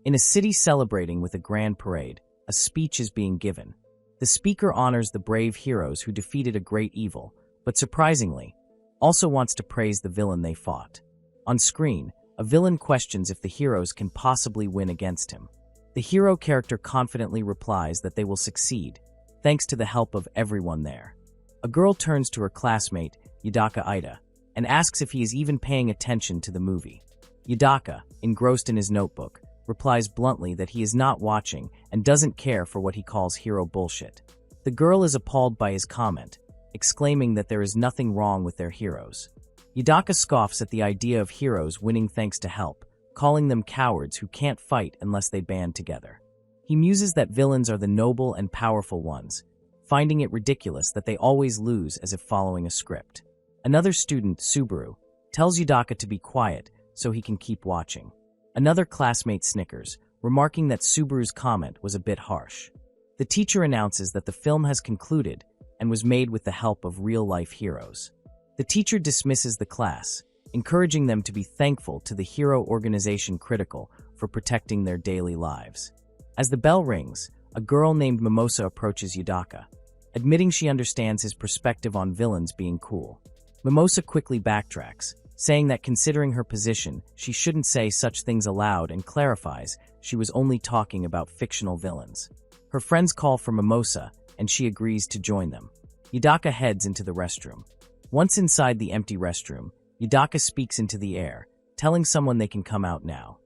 In a city celebrating with a grand parade, a speech is being given. The speaker honors the brave heroes who defeated a great evil, but surprisingly, also wants to praise the villain they fought. On screen, a villain questions if the heroes can possibly win against him. The hero character confidently replies that they will succeed, thanks to the help of everyone there. A girl turns to her classmate, Yudaka Ida, and asks if he is even paying attention to the movie. Yudaka, engrossed in his notebook, replies bluntly that he is not watching and doesn't care for what he calls hero bullshit. The girl is appalled by his comment, exclaiming that there is nothing wrong with their heroes. Yudaka scoffs at the idea of heroes winning thanks to help, calling them cowards who can't fight unless they band together. He muses that villains are the noble and powerful ones, finding it ridiculous that they always lose as if following a script. Another student, Subaru, tells Yudaka to be quiet so he can keep watching. Another classmate snickers, remarking that Subaru's comment was a bit harsh. The teacher announces that the film has concluded and was made with the help of real-life heroes. The teacher dismisses the class, encouraging them to be thankful to the hero organization Critical for protecting their daily lives. As the bell rings, a girl named Mimosa approaches Yudaka, admitting she understands his perspective on villains being cool. Mimosa quickly backtracks, saying that considering her position, she shouldn't say such things aloud, and clarifies she was only talking about fictional villains. Her friends call for Mimosa, and she agrees to join them. Yudaka heads into the restroom. Once inside the empty restroom, Yudaka speaks into the air, telling someone they can come out now.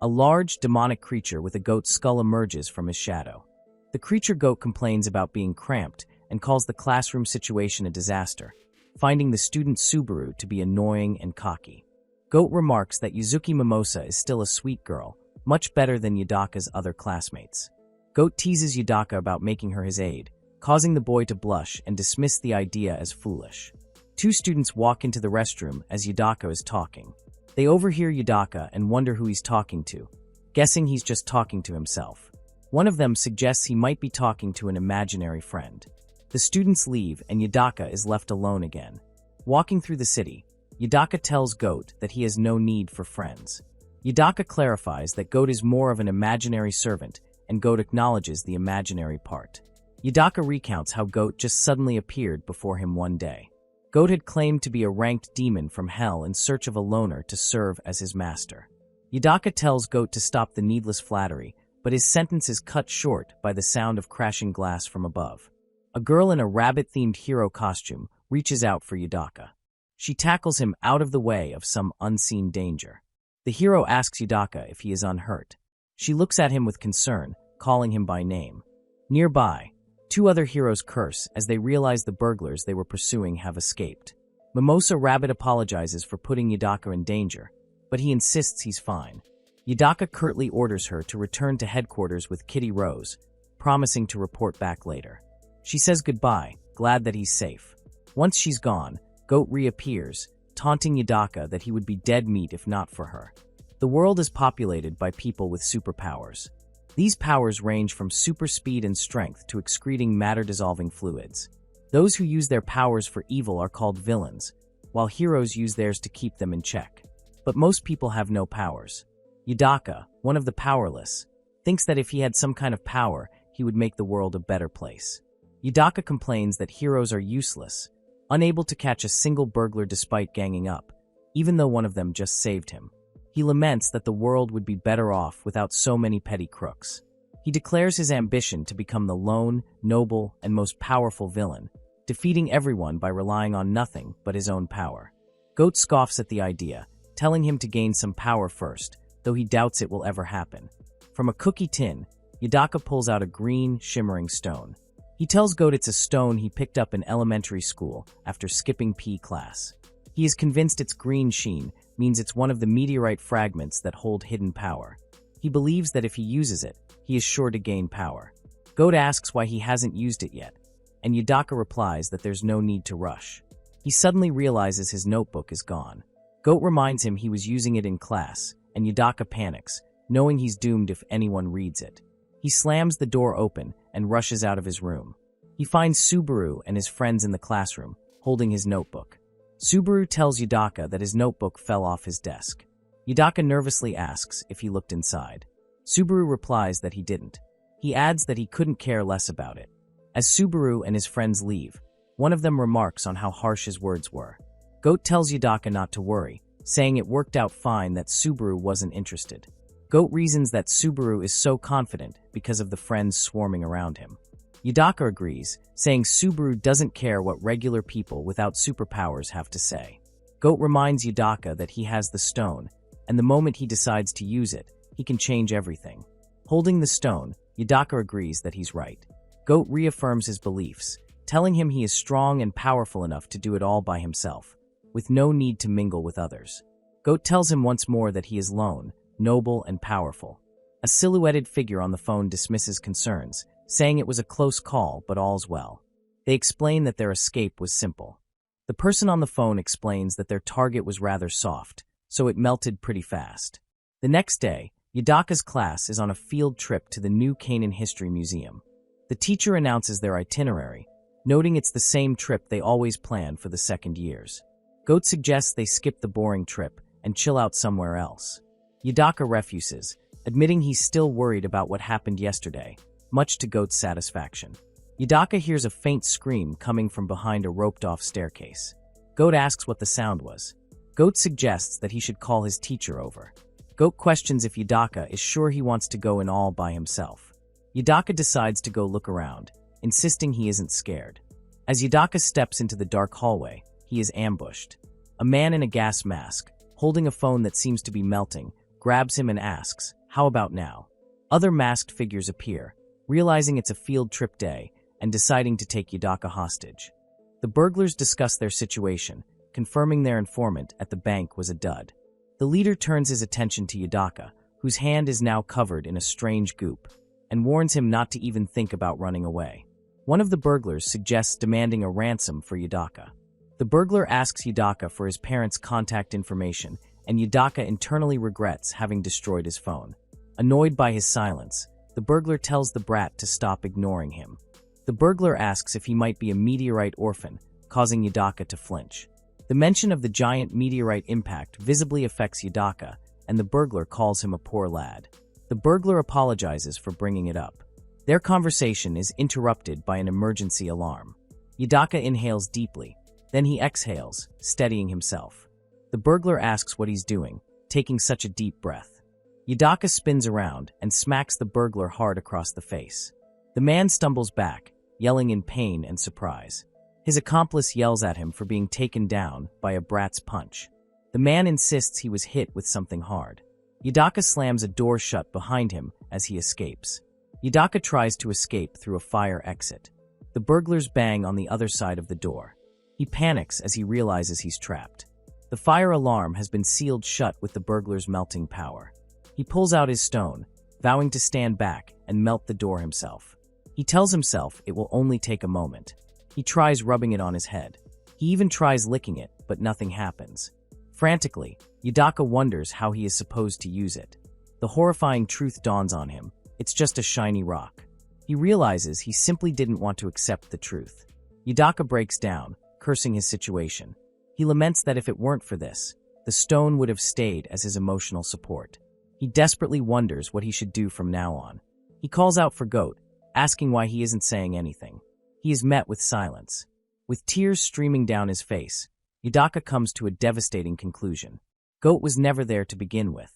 A large, demonic creature with a goat's skull emerges from his shadow. The creature goat complains about being cramped and calls the classroom situation a disaster, finding the student Subaru to be annoying and cocky. Goat remarks that Yuzuki Mimosa is still a sweet girl, much better than Yudaka's other classmates. Goat teases Yudaka about making her his aide, causing the boy to blush and dismiss the idea as foolish. Two students walk into the restroom as Yudaka is talking. They overhear Yudaka and wonder who he's talking to, guessing he's just talking to himself. One of them suggests he might be talking to an imaginary friend. The students leave and Yudaka is left alone again. Walking through the city, Yudaka tells Goat that he has no need for friends. Yudaka clarifies that Goat is more of an imaginary servant, and Goat acknowledges the imaginary part. Yudaka recounts how Goat just suddenly appeared before him one day. Goat had claimed to be a ranked demon from hell in search of a loner to serve as his master. Yudaka tells Goat to stop the needless flattery, but his sentence is cut short by the sound of crashing glass from above. A girl in a rabbit-themed hero costume reaches out for Yudaka. She tackles him out of the way of some unseen danger. The hero asks Yudaka if he is unhurt. She looks at him with concern, calling him by name. Nearby, two other heroes curse as they realize the burglars they were pursuing have escaped. Mimosa Rabbit apologizes for putting Yudaka in danger, but he insists he's fine. Yudaka curtly orders her to return to headquarters with Kitty Rose, promising to report back later. She says goodbye, glad that he's safe. Once she's gone, Goat reappears, taunting Yudaka that he would be dead meat if not for her. The world is populated by people with superpowers. These powers range from super speed and strength to excreting matter-dissolving fluids. Those who use their powers for evil are called villains, while heroes use theirs to keep them in check. But most people have no powers. Yudaka, one of the powerless, thinks that if he had some kind of power, he would make the world a better place. Yudaka complains that heroes are useless, unable to catch a single burglar despite ganging up, even though one of them just saved him. He laments that the world would be better off without so many petty crooks. He declares his ambition to become the lone, noble, and most powerful villain, defeating everyone by relying on nothing but his own power. Goat scoffs at the idea, telling him to gain some power first, though he doubts it will ever happen. From a cookie tin, Yudaka pulls out a green, shimmering stone. He tells Goat it's a stone he picked up in elementary school after skipping PE class. He is convinced its green sheen means it's one of the meteorite fragments that hold hidden power. He believes that if he uses it, he is sure to gain power. Goat asks why he hasn't used it yet, and Yudaka replies that there's no need to rush. He suddenly realizes his notebook is gone. Goat reminds him he was using it in class, and Yudaka panics, knowing he's doomed if anyone reads it. He slams the door open and rushes out of his room. He finds Subaru and his friends in the classroom, holding his notebook. Subaru tells Yudaka that his notebook fell off his desk. Yudaka nervously asks if he looked inside. Subaru replies that he didn't. He adds that he couldn't care less about it. As Subaru and his friends leave, one of them remarks on how harsh his words were. Goat tells Yudaka not to worry, saying it worked out fine that Subaru wasn't interested. Goat reasons that Subaru is so confident because of the friends swarming around him. Yudaka agrees, saying Subaru doesn't care what regular people without superpowers have to say. Goat reminds Yudaka that he has the stone, and the moment he decides to use it, he can change everything. Holding the stone, Yudaka agrees that he's right. Goat reaffirms his beliefs, telling him he is strong and powerful enough to do it all by himself, with no need to mingle with others. Goat tells him once more that he is lone, noble, and powerful. A silhouetted figure on the phone dismisses concerns, saying it was a close call, but all's well. They explain that their escape was simple. The person on the phone explains that their target was rather soft, so it melted pretty fast. The next day, Yudaka's class is on a field trip to the New Canaan History Museum. The teacher announces their itinerary, noting it's the same trip they always plan for the second years. Goat suggests they skip the boring trip and chill out somewhere else. Yudaka refuses, admitting he's still worried about what happened yesterday, much to Goat's satisfaction. Yudaka hears a faint scream coming from behind a roped-off staircase. Goat asks what the sound was. Goat suggests that he should call his teacher over. Goat questions if Yudaka is sure he wants to go in all by himself. Yudaka decides to go look around, insisting he isn't scared. As Yudaka steps into the dark hallway, he is ambushed. A man in a gas mask, holding a phone that seems to be melting, grabs him and asks, "How about now?" Other masked figures appear, realizing it's a field trip day and deciding to take Yudaka hostage. The burglars discuss their situation, confirming their informant at the bank was a dud. The leader turns his attention to Yudaka, whose hand is now covered in a strange goop, and warns him not to even think about running away. One of the burglars suggests demanding a ransom for Yudaka. The burglar asks Yudaka for his parents' contact information, and Yudaka internally regrets having destroyed his phone. Annoyed by his silence, the burglar tells the brat to stop ignoring him. The burglar asks if he might be a meteorite orphan, causing Yudaka to flinch. The mention of the giant meteorite impact visibly affects Yudaka, and the burglar calls him a poor lad. The burglar apologizes for bringing it up. Their conversation is interrupted by an emergency alarm. Yudaka inhales deeply, then he exhales, steadying himself. The burglar asks what he's doing, taking such a deep breath. Yudaka spins around and smacks the burglar hard across the face. The man stumbles back, yelling in pain and surprise. His accomplice yells at him for being taken down by a brat's punch. The man insists he was hit with something hard. Yudaka slams a door shut behind him as he escapes. Yudaka tries to escape through a fire exit. The burglars bang on the other side of the door. He panics as he realizes he's trapped. The fire alarm has been sealed shut with the burglar's melting power. He pulls out his stone, vowing to stand back and melt the door himself. He tells himself it will only take a moment. He tries rubbing it on his head. He even tries licking it, but nothing happens. Frantically, Yudaka wonders how he is supposed to use it. The horrifying truth dawns on him. It's just a shiny rock. He realizes he simply didn't want to accept the truth. Yudaka breaks down, cursing his situation. He laments that if it weren't for this, the stone would have stayed as his emotional support. He desperately wonders what he should do from now on. He calls out for Goat, asking why he isn't saying anything. He is met with silence. With tears streaming down his face, Yudaka comes to a devastating conclusion. Goat was never there to begin with.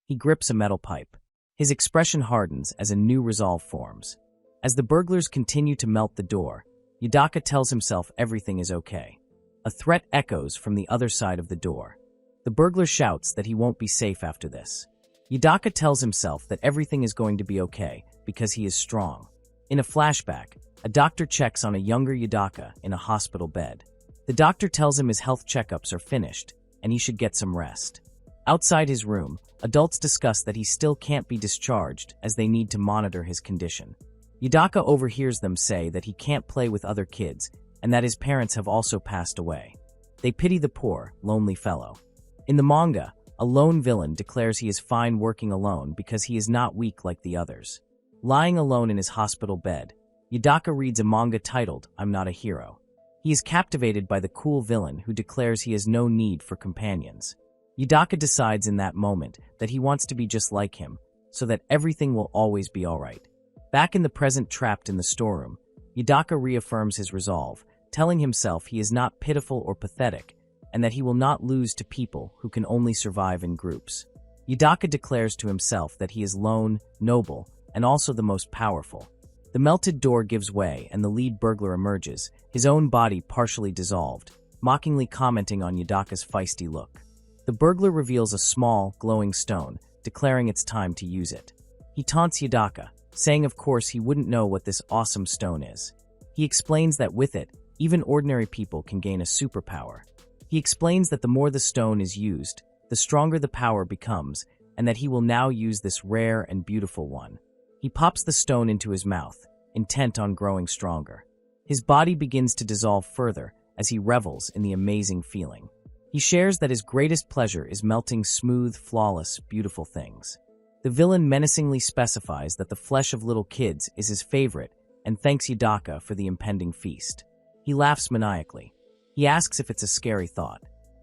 He grips a metal pipe. His expression hardens as a new resolve forms. As the burglars continue to melt the door, Yudaka tells himself everything is okay. A threat echoes from the other side of the door. The burglar shouts that he won't be safe after this. Yudaka tells himself that everything is going to be okay because he is strong. In a flashback, a doctor checks on a younger Yudaka in a hospital bed. The doctor tells him his health checkups are finished and he should get some rest. Outside his room, adults discuss that he still can't be discharged as they need to monitor his condition. Yudaka overhears them say that he can't play with other kids and that his parents have also passed away. They pity the poor, lonely fellow. In the manga, a lone villain declares he is fine working alone because he is not weak like the others. Lying alone in his hospital bed, Yudaka reads a manga titled, "I'm Not a Hero." He is captivated by the cool villain who declares he has no need for companions. Yudaka decides in that moment that he wants to be just like him, so that everything will always be alright. Back in the present trapped in the storeroom, Yudaka reaffirms his resolve, telling himself he is not pitiful or pathetic, and that he will not lose to people who can only survive in groups. Yudaka declares to himself that he is lone, noble, and also the most powerful. The melted door gives way and the lead burglar emerges, his own body partially dissolved, mockingly commenting on Yudaka's feisty look. The burglar reveals a small, glowing stone, declaring it's time to use it. He taunts Yudaka, saying of course he wouldn't know what this awesome stone is. He explains that with it, even ordinary people can gain a superpower. He explains that the more the stone is used, the stronger the power becomes, and that he will now use this rare and beautiful one. He pops the stone into his mouth, intent on growing stronger. His body begins to dissolve further as he revels in the amazing feeling. He shares that his greatest pleasure is melting smooth, flawless, beautiful things. The villain menacingly specifies that the flesh of little kids is his favorite and thanks Yudaka for the impending feast. He laughs maniacally. He asks if it's a scary thought.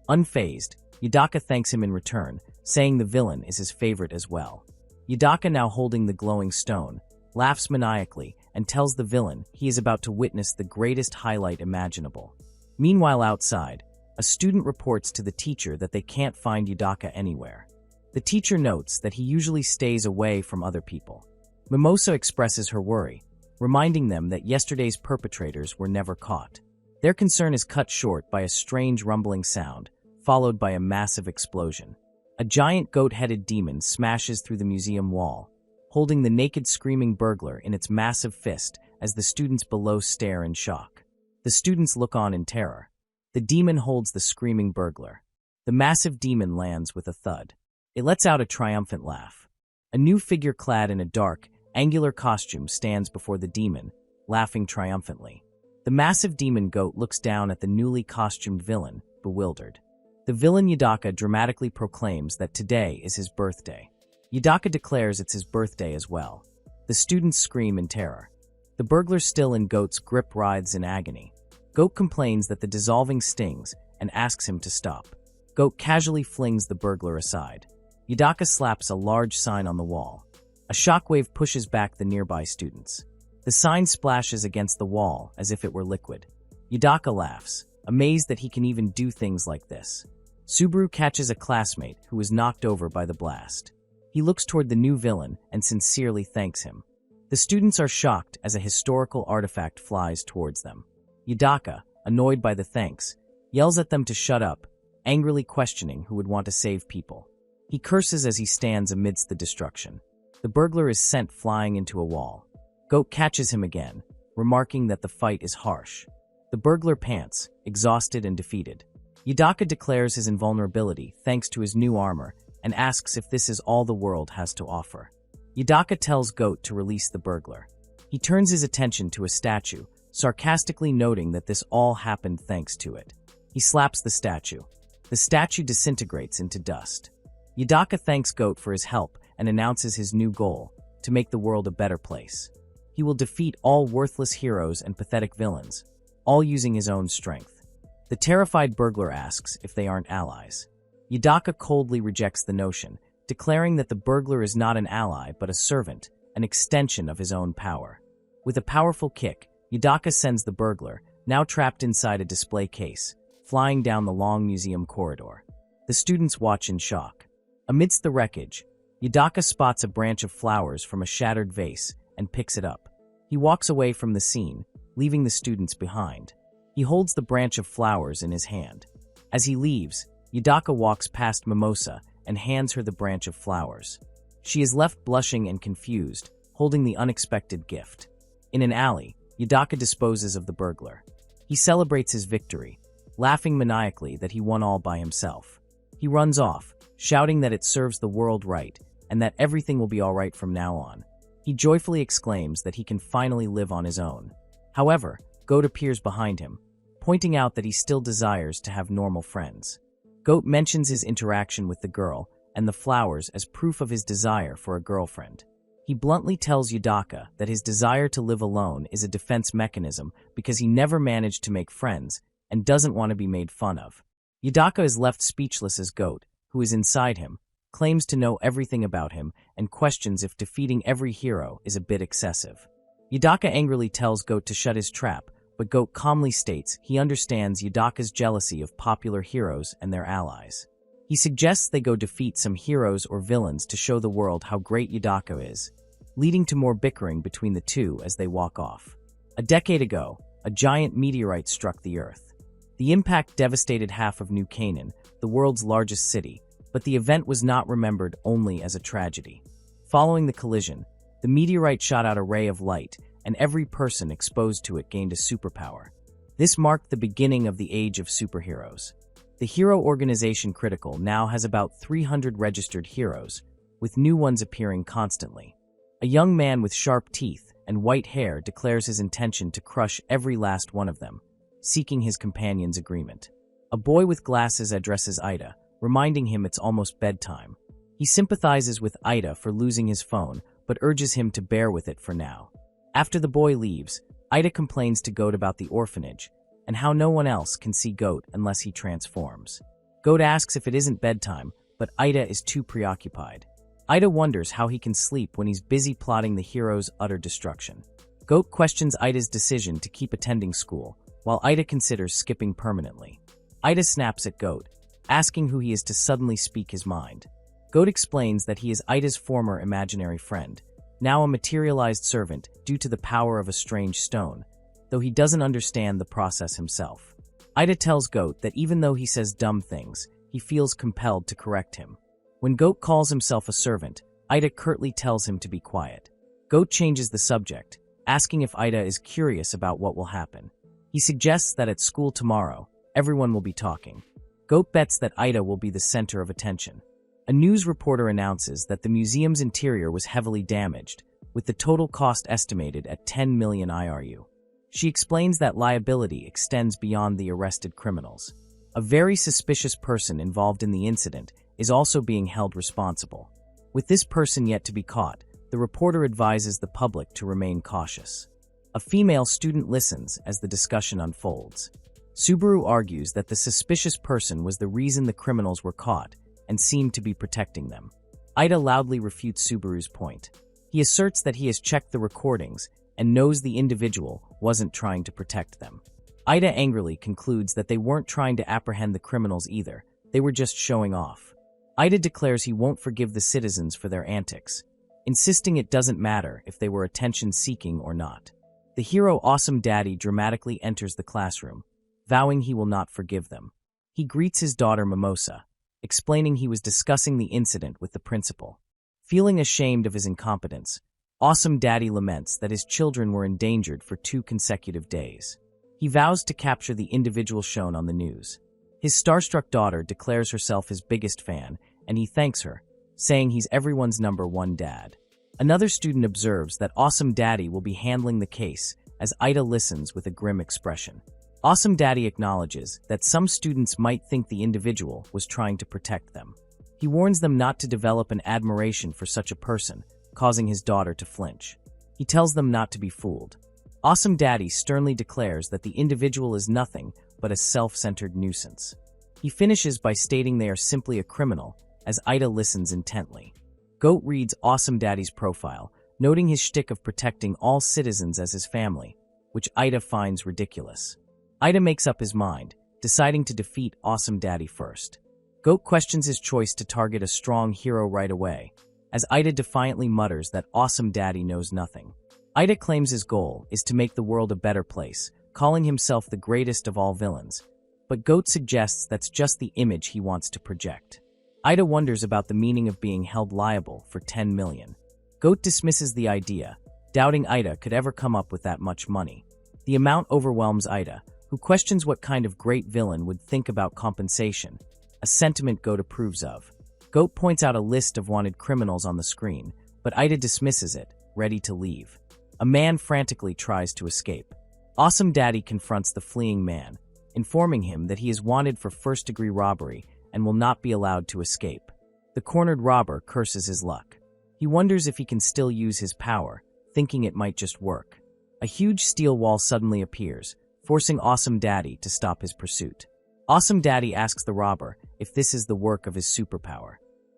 Unfazed, Yudaka thanks him in return, saying the villain is his favorite as well. Yudaka, now holding the glowing stone, laughs maniacally and tells the villain he is about to witness the greatest highlight imaginable. Meanwhile outside, a student reports to the teacher that they can't find Yudaka anywhere. The teacher notes that he usually stays away from other people. Mimosa expresses her worry, reminding them that yesterday's perpetrators were never caught. Their concern is cut short by a strange rumbling sound, followed by a massive explosion. A giant goat-headed demon smashes through the museum wall, holding the naked screaming burglar in its massive fist as the students below stare in shock. The students look on in terror. The demon holds the screaming burglar. The massive demon lands with a thud. It lets out a triumphant laugh. A new figure clad in a dark, angular costume stands before the demon, laughing triumphantly. The massive demon goat looks down at the newly costumed villain, bewildered. The villain Yudaka dramatically proclaims that today is his birthday. Yudaka declares it's his birthday as well. The students scream in terror. The burglar still in Goat's grip writhes in agony. Goat complains that the dissolving stings and asks him to stop. Goat casually flings the burglar aside. Yudaka slaps a large sign on the wall. A shockwave pushes back the nearby students. The sign splashes against the wall as if it were liquid. Yudaka laughs, amazed that he can even do things like this. Subaru catches a classmate who was knocked over by the blast. He looks toward the new villain and sincerely thanks him. The students are shocked as a historical artifact flies towards them. Yudaka, annoyed by the thanks, yells at them to shut up, angrily questioning who would want to save people. He curses as he stands amidst the destruction. The burglar is sent flying into a wall. Goat catches him again, remarking that the fight is harsh. The burglar pants, exhausted and defeated. Yudaka declares his invulnerability thanks to his new armor and asks if this is all the world has to offer. Yudaka tells Goat to release the burglar. He turns his attention to a statue, sarcastically noting that this all happened thanks to it. He slaps the statue. The statue disintegrates into dust. Yudaka thanks Goat for his help and announces his new goal, to make the world a better place. He will defeat all worthless heroes and pathetic villains, all using his own strength. The terrified burglar asks if they aren't allies. Yudaka coldly rejects the notion, declaring that the burglar is not an ally but a servant, an extension of his own power. With a powerful kick, Yudaka sends the burglar, now trapped inside a display case, flying down the long museum corridor. The students watch in shock. Amidst the wreckage, Yudaka spots a branch of flowers from a shattered vase and picks it up. He walks away from the scene, leaving the students behind. He holds the branch of flowers in his hand. As he leaves, Yudaka walks past Mimosa and hands her the branch of flowers. She is left blushing and confused, holding the unexpected gift. In an alley, Yudaka disposes of the burglar. He celebrates his victory, laughing maniacally that he won all by himself. He runs off, shouting that it serves the world right and that everything will be all right from now on. He joyfully exclaims that he can finally live on his own. However, Goat appears behind him, pointing out that he still desires to have normal friends. Goat mentions his interaction with the girl and the flowers as proof of his desire for a girlfriend. He bluntly tells Yudaka that his desire to live alone is a defense mechanism because he never managed to make friends and doesn't want to be made fun of. Yudaka is left speechless as Goat, who is inside him, claims to know everything about him, and questions if defeating every hero is a bit excessive. Yudaka angrily tells Goat to shut his trap, but Goat calmly states he understands Yudaka's jealousy of popular heroes and their allies. He suggests they go defeat some heroes or villains to show the world how great Yudaka is, leading to more bickering between the two as they walk off. A decade ago, a giant meteorite struck the Earth. The impact devastated half of New Canaan, the world's largest city, but the event was not remembered only as a tragedy. Following the collision, the meteorite shot out a ray of light, and every person exposed to it gained a superpower. This marked the beginning of the age of superheroes. The hero organization Critical now has about 300 registered heroes, with new ones appearing constantly. A young man with sharp teeth and white hair declares his intention to crush every last one of them, seeking his companion's agreement. A boy with glasses addresses Ida, reminding him it's almost bedtime. He sympathizes with Ida for losing his phone, but urges him to bear with it for now. After the boy leaves, Ida complains to Goat about the orphanage, and how no one else can see Goat unless he transforms. Goat asks if it isn't bedtime, but Ida is too preoccupied. Ida wonders how he can sleep when he's busy plotting the hero's utter destruction. Goat questions Ida's decision to keep attending school, while Ida considers skipping permanently. Ida snaps at Goat, asking who he is to suddenly speak his mind. Goat explains that he is Ida's former imaginary friend, now a materialized servant due to the power of a strange stone, though he doesn't understand the process himself. Ida tells Goat that even though he says dumb things, he feels compelled to correct him. When Goat calls himself a servant, Ida curtly tells him to be quiet. Goat changes the subject, asking if Ida is curious about what will happen. He suggests that at school tomorrow, everyone will be talking. Goat bets that Ida will be the center of attention. A news reporter announces that the museum's interior was heavily damaged, with the total cost estimated at 10 million IRU. She explains that liability extends beyond the arrested criminals. A very suspicious person involved in the incident is also being held responsible. With this person yet to be caught, the reporter advises the public to remain cautious. A female student listens as the discussion unfolds. Subaru argues that the suspicious person was the reason the criminals were caught, and seemed to be protecting them. Ida loudly refutes Subaru's point. He asserts that he has checked the recordings and knows the individual wasn't trying to protect them. Ida angrily concludes that they weren't trying to apprehend the criminals either, they were just showing off. Ida declares he won't forgive the citizens for their antics, insisting it doesn't matter if they were attention-seeking or not. The hero Awesome Daddy dramatically enters the classroom, vowing he will not forgive them. He greets his daughter Mimosa, explaining he was discussing the incident with the principal. Feeling ashamed of his incompetence, Awesome Daddy laments that his children were endangered for 2 consecutive days. He vows to capture the individual shown on the news. His starstruck daughter declares herself his biggest fan, and he thanks her, saying he's everyone's #1 dad. Another student observes that Awesome Daddy will be handling the case as Ida listens with a grim expression. Awesome Daddy acknowledges that some students might think the individual was trying to protect them. He warns them not to develop an admiration for such a person, causing his daughter to flinch. He tells them not to be fooled. Awesome Daddy sternly declares that the individual is nothing but a self-centered nuisance. He finishes by stating they are simply a criminal, as Ida listens intently. Goat reads Awesome Daddy's profile, noting his shtick of protecting all citizens as his family, which Ida finds ridiculous. Ida makes up his mind, deciding to defeat Awesome Daddy first. Goat questions his choice to target a strong hero right away, as Ida defiantly mutters that Awesome Daddy knows nothing. Ida claims his goal is to make the world a better place, calling himself the greatest of all villains, but Goat suggests that's just the image he wants to project. Ida wonders about the meaning of being held liable for 10 million. Goat dismisses the idea, doubting Ida could ever come up with that much money. The amount overwhelms Ida, who questions what kind of great villain would think about compensation, a sentiment Goat approves of. Goat points out a list of wanted criminals on the screen, but Ida dismisses it, ready to leave. A man frantically tries to escape. Awesome Daddy confronts the fleeing man, informing him that he is wanted for first-degree robbery and will not be allowed to escape. The cornered robber curses his luck. He wonders if he can still use his power, thinking it might just work. A huge steel wall suddenly appears, forcing Awesome Daddy to stop his pursuit. Awesome Daddy asks the robber if this is the work of his superpower.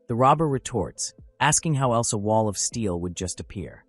The robber retorts, asking how else a wall of steel would just appear.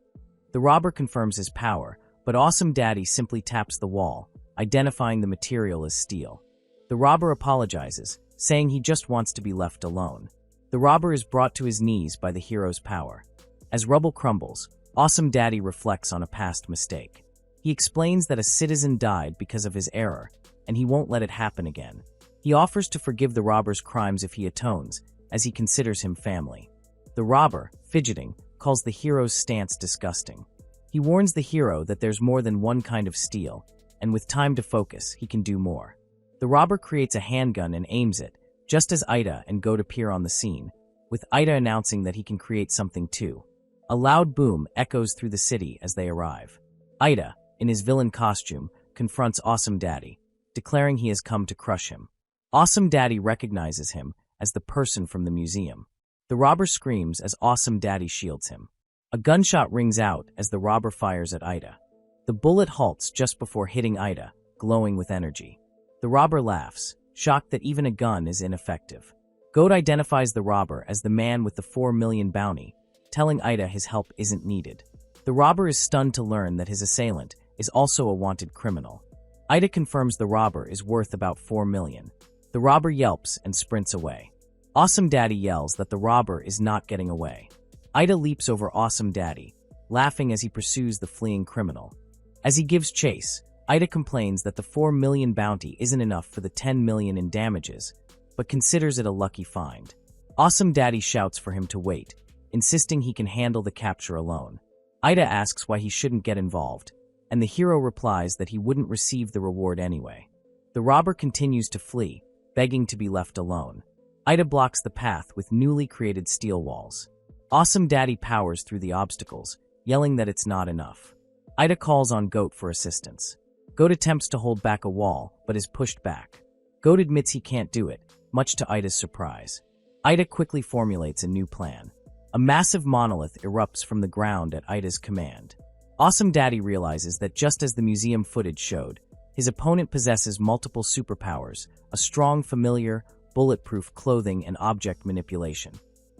The robber confirms his power, but Awesome Daddy simply taps the wall, identifying the material as steel. The robber apologizes, saying he just wants to be left alone. The robber is brought to his knees by the hero's power. As rubble crumbles, Awesome Daddy reflects on a past mistake. He explains that a citizen died because of his error, and he won't let it happen again. He offers to forgive the robber's crimes if he atones, as he considers him family. The robber, fidgeting, calls the hero's stance disgusting. He warns the hero that there's more than one kind of steel, and with time to focus, he can do more. The robber creates a handgun and aims it, just as Ida and Goat appear on the scene, with Ida announcing that he can create something too. A loud boom echoes through the city as they arrive. Ida, in his villain costume, confronts Awesome Daddy, declaring he has come to crush him. Awesome Daddy recognizes him as the person from the museum. The robber screams as Awesome Daddy shields him. A gunshot rings out as the robber fires at Ida. The bullet halts just before hitting Ida, glowing with energy. The robber laughs, shocked that even a gun is ineffective. Goat identifies the robber as the man with the 4 million bounty, telling Ida his help isn't needed. The robber is stunned to learn that his assailant is also a wanted criminal. Ida confirms the robber is worth about 4 million. The robber yelps and sprints away. Awesome Daddy yells that the robber is not getting away. Ida leaps over Awesome Daddy, laughing as he pursues the fleeing criminal. As he gives chase, Ida complains that the 4 million bounty isn't enough for the 10 million in damages, but considers it a lucky find. Awesome Daddy shouts for him to wait, insisting he can handle the capture alone. Ida asks why he shouldn't get involved, and the hero replies that he wouldn't receive the reward anyway. The robber continues to flee, begging to be left alone. Ida blocks the path with newly created steel walls. Awesome Daddy powers through the obstacles, yelling that it's not enough. Ida calls on Goat for assistance. Goat attempts to hold back a wall, but is pushed back. Goat admits he can't do it, much to Ida's surprise. Ida quickly formulates a new plan. A massive monolith erupts from the ground at Ida's command. Awesome Daddy realizes that just as the museum footage showed, his opponent possesses multiple superpowers, a strong, familiar, bulletproof clothing and object manipulation.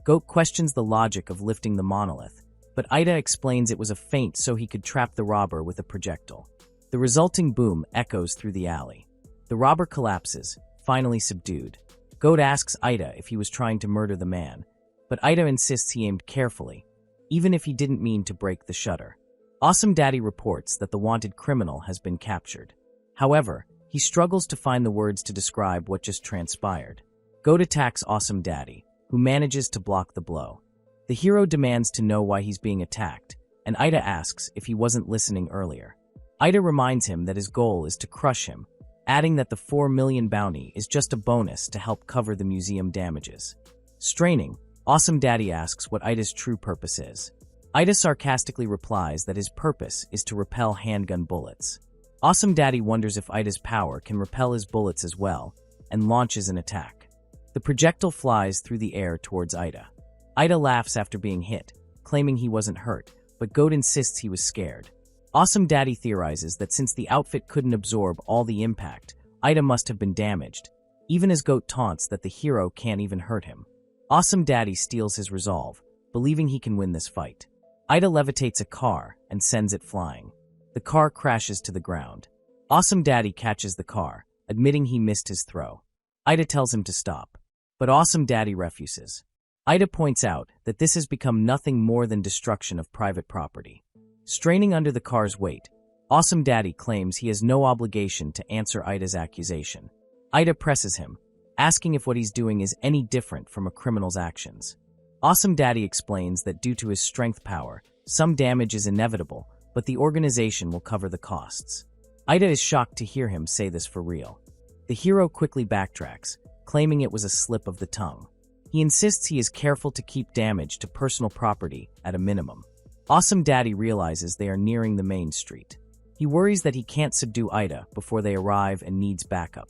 Goat questions the logic of lifting the monolith, but Ida explains it was a feint so he could trap the robber with a projectile. The resulting boom echoes through the alley. The robber collapses, finally subdued. Goat asks Ida if he was trying to murder the man, but Ida insists he aimed carefully, even if he didn't mean to break the shutter. Awesome Daddy reports that the wanted criminal has been captured. However, he struggles to find the words to describe what just transpired. Goat attacks Awesome Daddy, who manages to block the blow. The hero demands to know why he's being attacked, and Ida asks if he wasn't listening earlier. Ida reminds him that his goal is to crush him, adding that the 4 million bounty is just a bonus to help cover the museum damages. Straining, Awesome Daddy asks what Ida's true purpose is. Ida sarcastically replies that his purpose is to repel handgun bullets. Awesome Daddy wonders if Ida's power can repel his bullets as well, and launches an attack. The projectile flies through the air towards Ida. Ida laughs after being hit, claiming he wasn't hurt, but Goat insists he was scared. Awesome Daddy theorizes that since the outfit couldn't absorb all the impact, Ida must have been damaged, even as Goat taunts that the hero can't even hurt him. Awesome Daddy steals his resolve, believing he can win this fight. Ida levitates a car and sends it flying. The car crashes to the ground. Awesome Daddy catches the car, admitting he missed his throw. Ida tells him to stop, but Awesome Daddy refuses. Ida points out that this has become nothing more than destruction of private property. Straining under the car's weight, Awesome Daddy claims he has no obligation to answer Ida's accusation. Ida presses him, asking if what he's doing is any different from a criminal's actions. Awesome Daddy explains that due to his strength power, some damage is inevitable, but the organization will cover the costs. Ida is shocked to hear him say this for real. The hero quickly backtracks, claiming it was a slip of the tongue. He insists he is careful to keep damage to personal property at a minimum. Awesome Daddy realizes they are nearing the main street. He worries that he can't subdue Ida before they arrive and needs backup.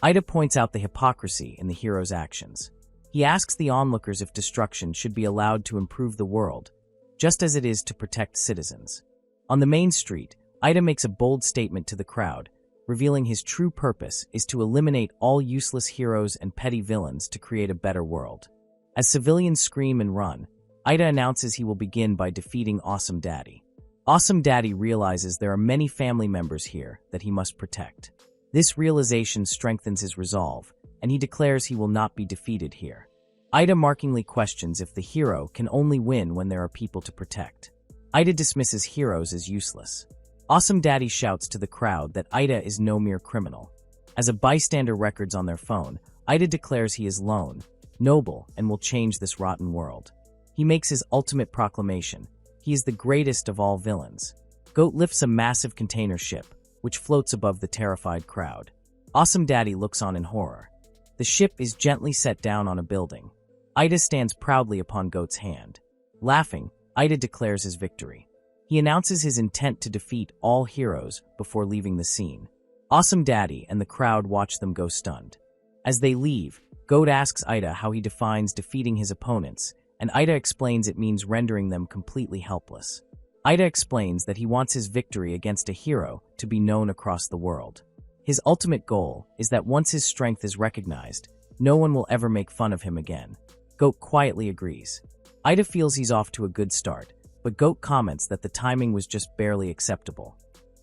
Ida points out the hypocrisy in the hero's actions. He asks the onlookers if destruction should be allowed to improve the world, just as it is to protect citizens. On the main street, Ida makes a bold statement to the crowd, revealing his true purpose is to eliminate all useless heroes and petty villains to create a better world. As civilians scream and run, Ida announces he will begin by defeating Awesome Daddy. Awesome Daddy realizes there are many family members here that he must protect. This realization strengthens his resolve, and he declares he will not be defeated here. Ida markingly questions if the hero can only win when there are people to protect. Ida dismisses heroes as useless. Awesome Daddy shouts to the crowd that Ida is no mere criminal. As a bystander records on their phone, Ida declares he is lone, noble, and will change this rotten world. He makes his ultimate proclamation. He is the greatest of all villains. Goat lifts a massive container ship, which floats above the terrified crowd. Awesome Daddy looks on in horror. The ship is gently set down on a building. Ida stands proudly upon Goat's hand. Laughing, Ida declares his victory. He announces his intent to defeat all heroes before leaving the scene. Awesome Daddy and the crowd watch them go stunned. As they leave, Goat asks Ida how he defines defeating his opponents, and Ida explains it means rendering them completely helpless. Ida explains that he wants his victory against a hero to be known across the world. His ultimate goal is that once his strength is recognized, no one will ever make fun of him again. Goat quietly agrees. Ida feels he's off to a good start, but Goat comments that the timing was just barely acceptable.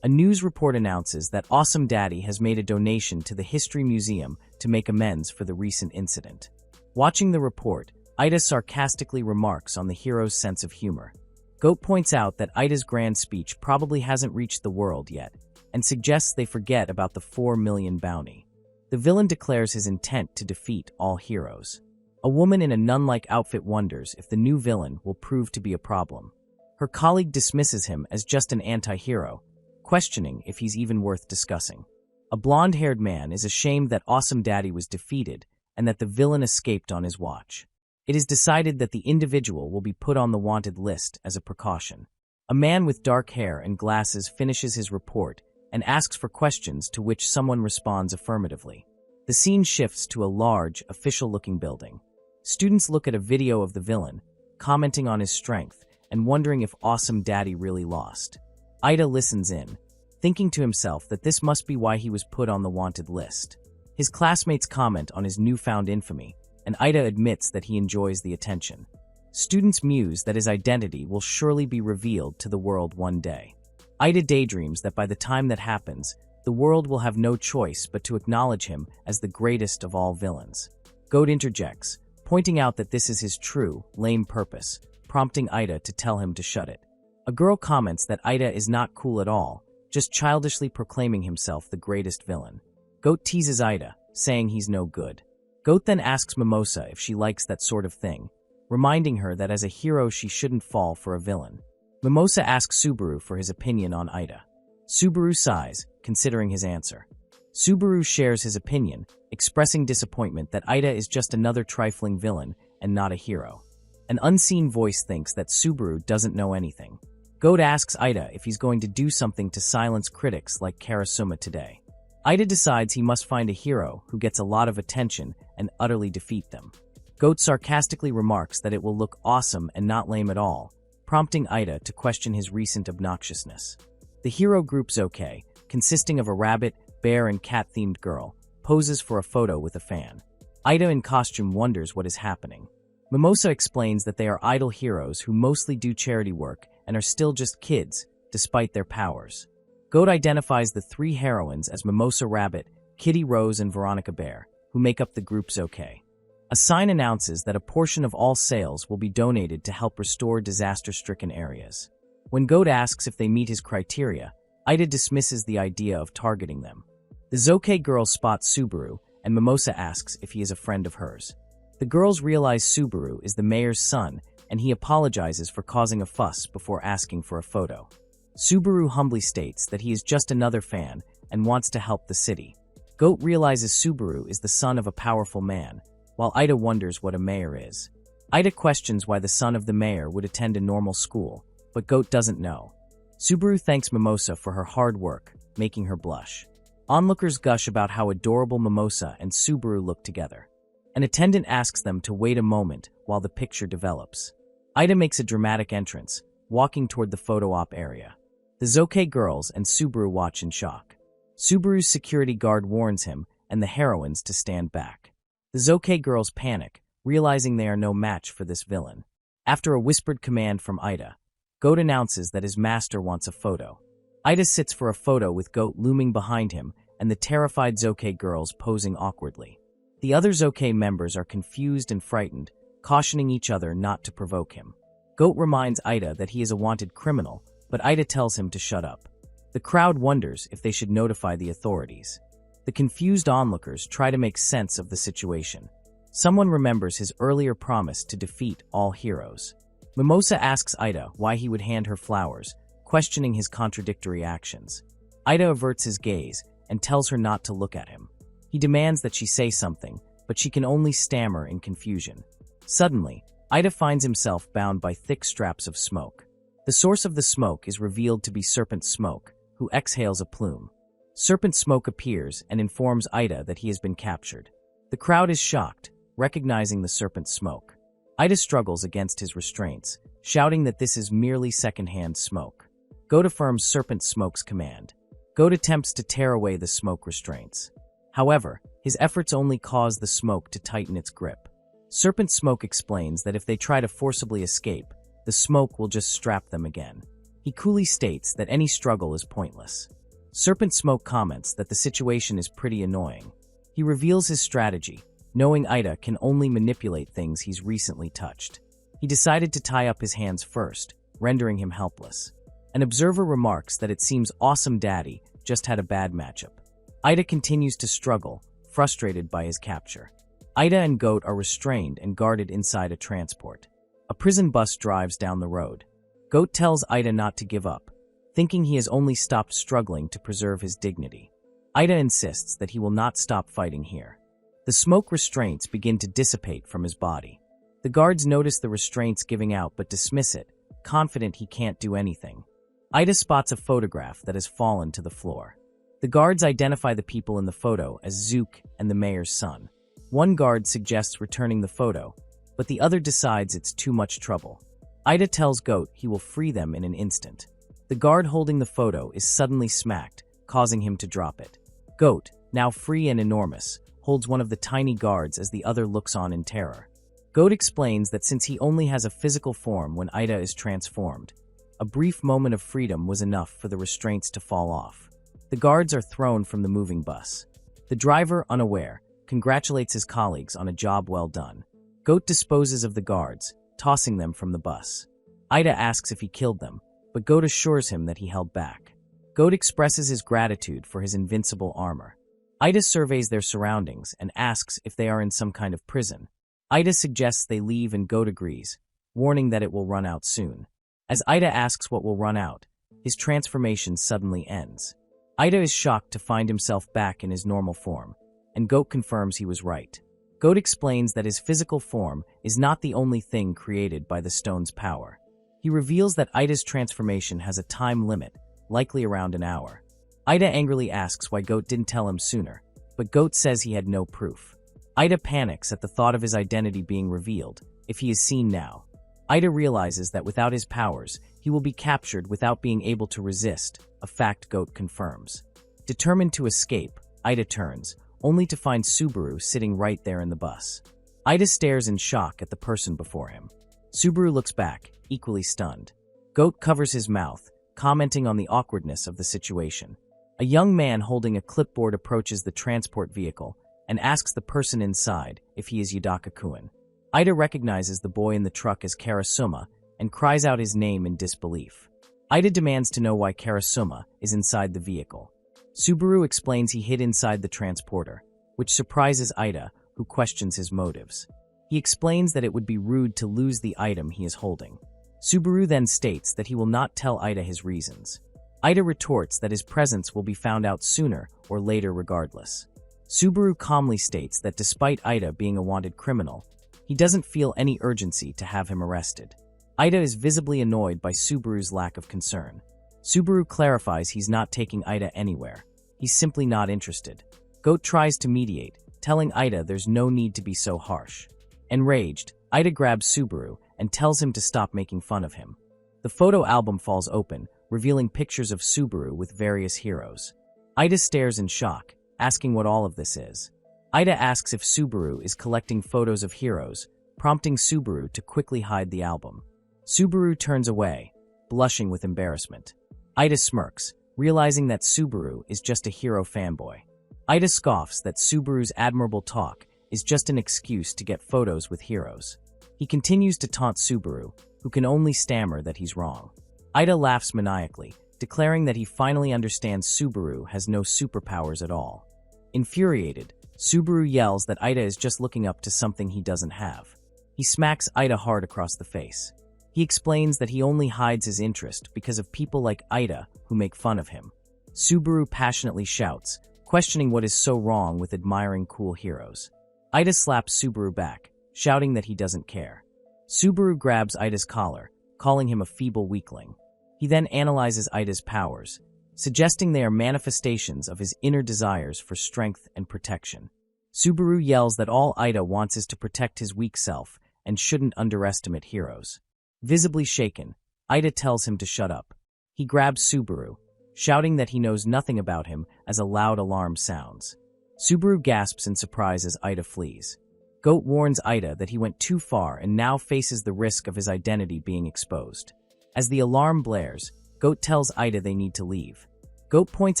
A news report announces that Awesome Daddy has made a donation to the History Museum to make amends for the recent incident. Watching the report, Ida sarcastically remarks on the hero's sense of humor. Goat points out that Ida's grand speech probably hasn't reached the world yet, and suggests they forget about the 4 million bounty. The villain declares his intent to defeat all heroes. A woman in a nun-like outfit wonders if the new villain will prove to be a problem. Her colleague dismisses him as just an anti-hero, questioning if he's even worth discussing. A blonde-haired man is ashamed that Awesome Daddy was defeated and that the villain escaped on his watch. It is decided that the individual will be put on the wanted list as a precaution. A man with dark hair and glasses finishes his report and asks for questions to which someone responds affirmatively. The scene shifts to a large, official-looking building. Students look at a video of the villain, commenting on his strength and wondering if Awesome Daddy really lost. Ida listens in, thinking to himself that this must be why he was put on the wanted list. His classmates comment on his newfound infamy, and Ida admits that he enjoys the attention. Students muse that his identity will surely be revealed to the world one day. Ida daydreams that by the time that happens, the world will have no choice but to acknowledge him as the greatest of all villains. Goat interjects, pointing out that this is his true, lame purpose, prompting Ida to tell him to shut it. A girl comments that Ida is not cool at all, just childishly proclaiming himself the greatest villain. Goat teases Ida, saying he's no good. Goat then asks Mimosa if she likes that sort of thing, reminding her that as a hero she shouldn't fall for a villain. Mimosa asks Subaru for his opinion on Ida. Subaru sighs, considering his answer. Subaru shares his opinion, expressing disappointment that Ida is just another trifling villain and not a hero. An unseen voice thinks that Subaru doesn't know anything. Goat asks Ida if he's going to do something to silence critics like Karasuma today. Ida decides he must find a hero who gets a lot of attention and utterly defeat them. Goat sarcastically remarks that it will look awesome and not lame at all, prompting Ida to question his recent obnoxiousness. The hero group Zoke, consisting of a rabbit, bear, and cat-themed girl, poses for a photo with a fan. Ida in costume wonders what is happening. Mimosa explains that they are idle heroes who mostly do charity work and are still just kids, despite their powers. Goat identifies the 3 heroines as Mimosa Rabbit, Kitty Rose, and Veronica Bear, who make up the group Zoke. A sign announces that a portion of all sales will be donated to help restore disaster-stricken areas. When Goat asks if they meet his criteria, Ida dismisses the idea of targeting them. The Zoke girl spots Subaru, and Mimosa asks if he is a friend of hers. The girls realize Subaru is the mayor's son, and he apologizes for causing a fuss before asking for a photo. Subaru humbly states that he is just another fan and wants to help the city. Goat realizes Subaru is the son of a powerful man, while Ida wonders what a mayor is. Ida questions why the son of the mayor would attend a normal school, but Goat doesn't know. Subaru thanks Mimosa for her hard work, making her blush. Onlookers gush about how adorable Mimosa and Subaru look together. An attendant asks them to wait a moment while the picture develops. Ida makes a dramatic entrance, walking toward the photo op area. The Zoke girls and Subaru watch in shock. Subaru's security guard warns him and the heroines to stand back. The Zoke girls panic, realizing they are no match for this villain. After a whispered command from Ida, Goat announces that his master wants a photo. Ida sits for a photo with Goat looming behind him and the terrified Zoke girls posing awkwardly. The other Zoke members are confused and frightened, cautioning each other not to provoke him. Goat reminds Ida that he is a wanted criminal, but Ida tells him to shut up. The crowd wonders if they should notify the authorities. The confused onlookers try to make sense of the situation. Someone remembers his earlier promise to defeat all heroes. Mimosa asks Ida why he would hand her flowers, questioning his contradictory actions. Ida averts his gaze and tells her not to look at him. He demands that she say something, but she can only stammer in confusion. Suddenly, Ida finds himself bound by thick straps of smoke. The source of the smoke is revealed to be Serpent Smoke, who exhales a plume. Serpent Smoke appears and informs Ida that he has been captured. The crowd is shocked, recognizing the Serpent Smoke. Ida struggles against his restraints, shouting that this is merely second-hand smoke. Goat affirms Serpent Smoke's command. Goat attempts to tear away the smoke restraints. However, his efforts only cause the smoke to tighten its grip. Serpent Smoke explains that if they try to forcibly escape, the smoke will just strap them again. He coolly states that any struggle is pointless. Serpent Smoke comments that the situation is pretty annoying. He reveals his strategy, knowing Ida can only manipulate things he's recently touched. He decided to tie up his hands first, rendering him helpless. An observer remarks that it seems Awesome Daddy just had a bad matchup. Ida continues to struggle, frustrated by his capture. Ida and Goat are restrained and guarded inside a transport. A prison bus drives down the road. Goat tells Ida not to give up, thinking he has only stopped struggling to preserve his dignity. Ida insists that he will not stop fighting here. The smoke restraints begin to dissipate from his body. The guards notice the restraints giving out but dismiss it, confident he can't do anything. Ida spots a photograph that has fallen to the floor. The guards identify the people in the photo as Zook and the mayor's son. One guard suggests returning the photo, but the other decides it's too much trouble. Ida tells Goat he will free them in an instant. The guard holding the photo is suddenly smacked, causing him to drop it. Goat, now free and enormous, holds one of the tiny guards as the other looks on in terror. Goat explains that since he only has a physical form when Ida is transformed, a brief moment of freedom was enough for the restraints to fall off. The guards are thrown from the moving bus. The driver, unaware, congratulates his colleagues on a job well done. Goat disposes of the guards, tossing them from the bus. Ida asks if he killed them, but Goat assures him that he held back. Goat expresses his gratitude for his invincible armor. Ida surveys their surroundings and asks if they are in some kind of prison. Ida suggests they leave and Goat agrees, warning that it will run out soon. As Ida asks what will run out, his transformation suddenly ends. Ida is shocked to find himself back in his normal form, and Goat confirms he was right. Goat explains that his physical form is not the only thing created by the stone's power. He reveals that Ida's transformation has a time limit, likely around an hour. Ida angrily asks why Goat didn't tell him sooner, but Goat says he had no proof. Ida panics at the thought of his identity being revealed, if he is seen now. Ida realizes that without his powers, he will be captured without being able to resist, a fact Goat confirms. Determined to escape, Ida turns, only to find Subaru sitting right there in the bus. Ida stares in shock at the person before him. Subaru looks back, equally stunned. Goat covers his mouth, commenting on the awkwardness of the situation. A young man holding a clipboard approaches the transport vehicle and asks the person inside if he is Yudaka-kun. Ida recognizes the boy in the truck as Karasuma and cries out his name in disbelief. Ida demands to know why Karasuma is inside the vehicle. Subaru explains he hid inside the transporter, which surprises Ida, who questions his motives. He explains that it would be rude to lose the item he is holding. Subaru then states that he will not tell Ida his reasons. Ida retorts that his presence will be found out sooner or later regardless. Subaru calmly states that despite Ida being a wanted criminal, he doesn't feel any urgency to have him arrested. Ida is visibly annoyed by Subaru's lack of concern. Subaru clarifies he's not taking Ida anywhere. He's simply not interested. Goat tries to mediate, telling Ida there's no need to be so harsh. Enraged, Ida grabs Subaru and tells him to stop making fun of him. The photo album falls open, revealing pictures of Subaru with various heroes. Ida stares in shock, asking what all of this is. Ida asks if Subaru is collecting photos of heroes, prompting Subaru to quickly hide the album. Subaru turns away, blushing with embarrassment. Ida smirks, realizing that Subaru is just a hero fanboy. Ida scoffs that Subaru's admirable talk is just an excuse to get photos with heroes. He continues to taunt Subaru, who can only stammer that he's wrong. Ida laughs maniacally, declaring that he finally understands Subaru has no superpowers at all. Infuriated, Subaru yells that Ida is just looking up to something he doesn't have. He smacks Ida hard across the face. He explains that he only hides his interest because of people like Ida who make fun of him. Subaru passionately shouts, questioning what is so wrong with admiring cool heroes. Ida slaps Subaru back, shouting that he doesn't care. Subaru grabs Ida's collar, calling him a feeble weakling. He then analyzes Ida's powers, suggesting they are manifestations of his inner desires for strength and protection. Subaru yells that all Ida wants is to protect his weak self and shouldn't underestimate heroes. Visibly shaken, Ida tells him to shut up. He grabs Subaru, shouting that he knows nothing about him as a loud alarm sounds. Subaru gasps in surprise as Ida flees. Goat warns Ida that he went too far and now faces the risk of his identity being exposed. As the alarm blares, Goat tells Ida they need to leave. Goat points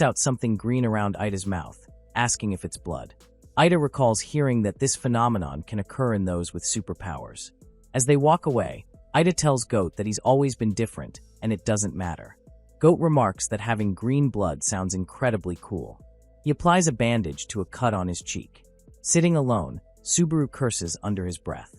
out something green around Ida's mouth, asking if it's blood. Ida recalls hearing that this phenomenon can occur in those with superpowers. As they walk away, Ida tells Goat that he's always been different and it doesn't matter. Goat remarks that having green blood sounds incredibly cool. He applies a bandage to a cut on his cheek. Sitting alone, Subaru curses under his breath.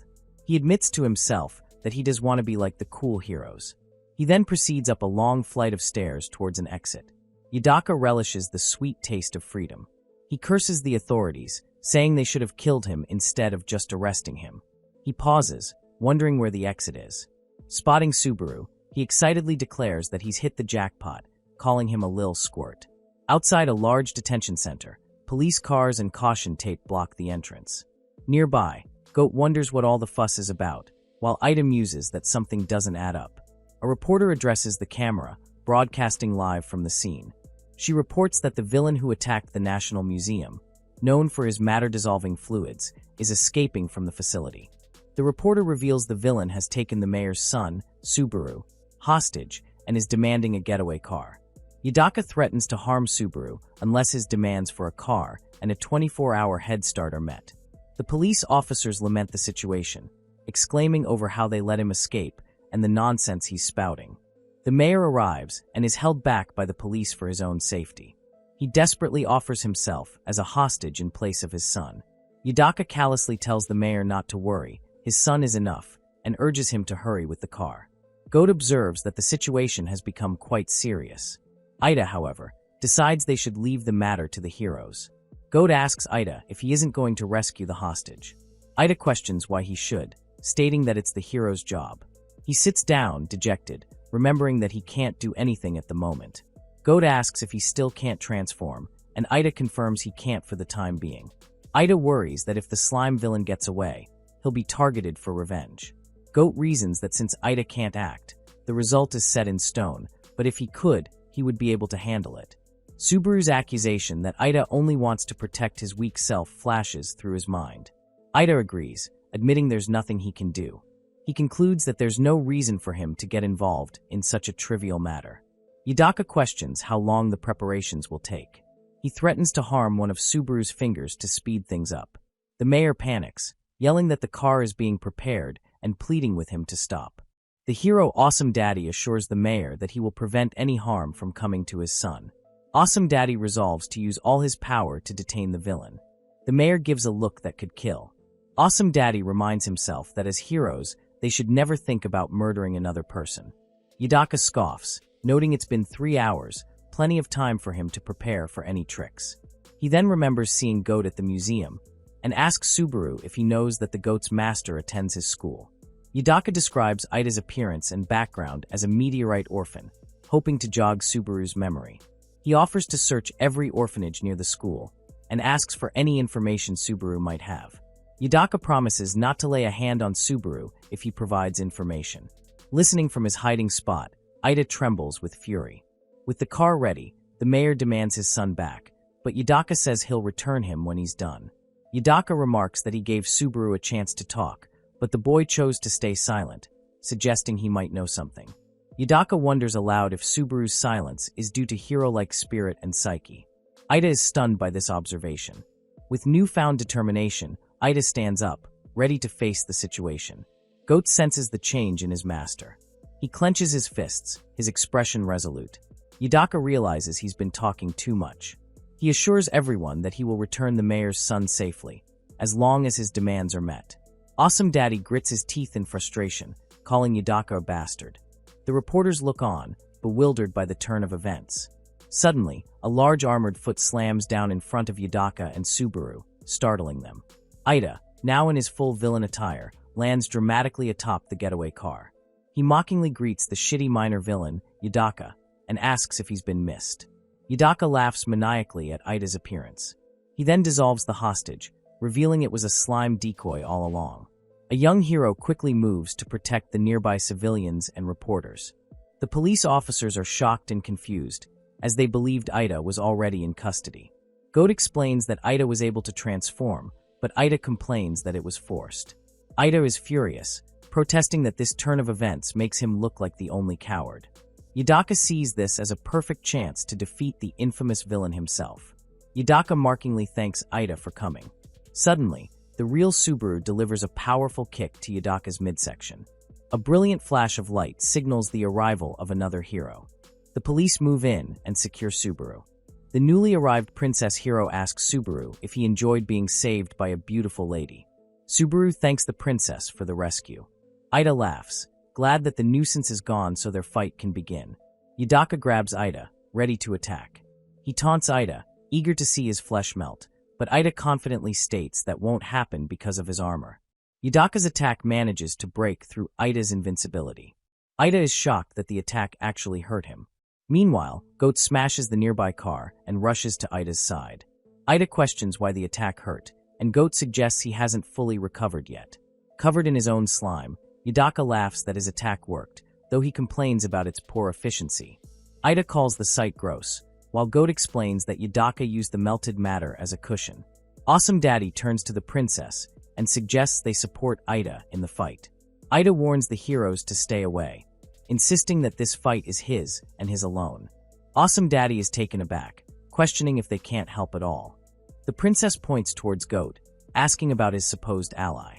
He admits to himself that he does want to be like the cool heroes. He then proceeds up a long flight of stairs towards an exit. Yudaka relishes the sweet taste of freedom. He curses the authorities, saying they should have killed him instead of just arresting him. He pauses, wondering where the exit is. Spotting Subaru, he excitedly declares that he's hit the jackpot, calling him a lil squirt. Outside a large detention center, police cars and caution tape block the entrance. Nearby, Goat wonders what all the fuss is about, while Ida muses that something doesn't add up. A reporter addresses the camera, broadcasting live from the scene. She reports that the villain who attacked the National Museum, known for his matter-dissolving fluids, is escaping from the facility. The reporter reveals the villain has taken the mayor's son, Subaru, hostage and is demanding a getaway car. Yudaka threatens to harm Subaru unless his demands for a car and a 24-hour head start are met. The police officers lament the situation, exclaiming over how they let him escape and the nonsense he's spouting. The mayor arrives and is held back by the police for his own safety. He desperately offers himself as a hostage in place of his son. Yudaka callously tells the mayor not to worry, his son is enough, and urges him to hurry with the car. Goat observes that the situation has become quite serious. Ida, however, decides they should leave the matter to the heroes. Goat asks Ida if he isn't going to rescue the hostage. Ida questions why he should, stating that it's the hero's job. He sits down, dejected, remembering that he can't do anything at the moment. Goat asks if he still can't transform, and Ida confirms he can't for the time being. Ida worries that if the slime villain gets away, he'll be targeted for revenge. Goat reasons that since Ida can't act, the result is set in stone, but if he could, he would be able to handle it. Subaru's accusation that Ida only wants to protect his weak self flashes through his mind. Ida agrees, admitting there's nothing he can do. He concludes that there's no reason for him to get involved in such a trivial matter. Yudaka questions how long the preparations will take. He threatens to harm one of Subaru's fingers to speed things up. The mayor panics, yelling that the car is being prepared and pleading with him to stop. The hero Awesome Daddy assures the mayor that he will prevent any harm from coming to his son. Awesome Daddy resolves to use all his power to detain the villain. The mayor gives a look that could kill. Awesome Daddy reminds himself that as heroes, they should never think about murdering another person. Yudaka scoffs, noting it's been 3 hours, plenty of time for him to prepare for any tricks. He then remembers seeing Goat at the museum, and asks Subaru if he knows that the goat's master attends his school. Yudaka describes Ida's appearance and background as a meteorite orphan, hoping to jog Subaru's memory. He offers to search every orphanage near the school, and asks for any information Subaru might have. Yudaka promises not to lay a hand on Subaru if he provides information. Listening from his hiding spot, Ida trembles with fury. With the car ready, the mayor demands his son back, but Yudaka says he'll return him when he's done. Yudaka remarks that he gave Subaru a chance to talk, but the boy chose to stay silent, suggesting he might know something. Yudaka wonders aloud if Subaru's silence is due to hero-like spirit and psyche. Ida is stunned by this observation. With newfound determination, Ida stands up, ready to face the situation. Goat senses the change in his master. He clenches his fists, his expression resolute. Yudaka realizes he's been talking too much. He assures everyone that he will return the mayor's son safely, as long as his demands are met. Awesome Daddy grits his teeth in frustration, calling Yudaka a bastard. The reporters look on, bewildered by the turn of events. Suddenly, a large armored foot slams down in front of Yudaka and Subaru, startling them. Ida, now in his full villain attire, lands dramatically atop the getaway car. He mockingly greets the shitty minor villain, Yudaka, and asks if he's been missed. Yudaka laughs maniacally at Ida's appearance. He then dissolves the hostage, revealing it was a slime decoy all along. A young hero quickly moves to protect the nearby civilians and reporters. The police officers are shocked and confused, as they believed Ida was already in custody. Goat explains that Ida was able to transform, but Ida complains that it was forced. Ida is furious, protesting that this turn of events makes him look like the only coward. Yudaka sees this as a perfect chance to defeat the infamous villain himself. Yudaka markingly thanks Ida for coming. Suddenly, the real Subaru delivers a powerful kick to Yudaka's midsection. A brilliant flash of light signals the arrival of another hero. The police move in and secure Subaru. The newly arrived princess hero asks Subaru if he enjoyed being saved by a beautiful lady. Subaru thanks the princess for the rescue. Ida laughs, glad that the nuisance is gone so their fight can begin. Yudaka grabs Ida, ready to attack. He taunts Ida, eager to see his flesh melt, but Ida confidently states that won't happen because of his armor. Yudaka's attack manages to break through Ida's invincibility. Ida is shocked that the attack actually hurt him. Meanwhile, Goat smashes the nearby car and rushes to Ida's side. Ida questions why the attack hurt, and Goat suggests he hasn't fully recovered yet. Covered in his own slime, Yudaka laughs that his attack worked, though he complains about its poor efficiency. Ida calls the sight gross, while Goat explains that Yudaka used the melted matter as a cushion. Awesome Daddy turns to the princess and suggests they support Ida in the fight. Ida warns the heroes to stay away, insisting that this fight is his and his alone. Awesome Daddy is taken aback, questioning if they can't help at all. The princess points towards Goat, asking about his supposed ally.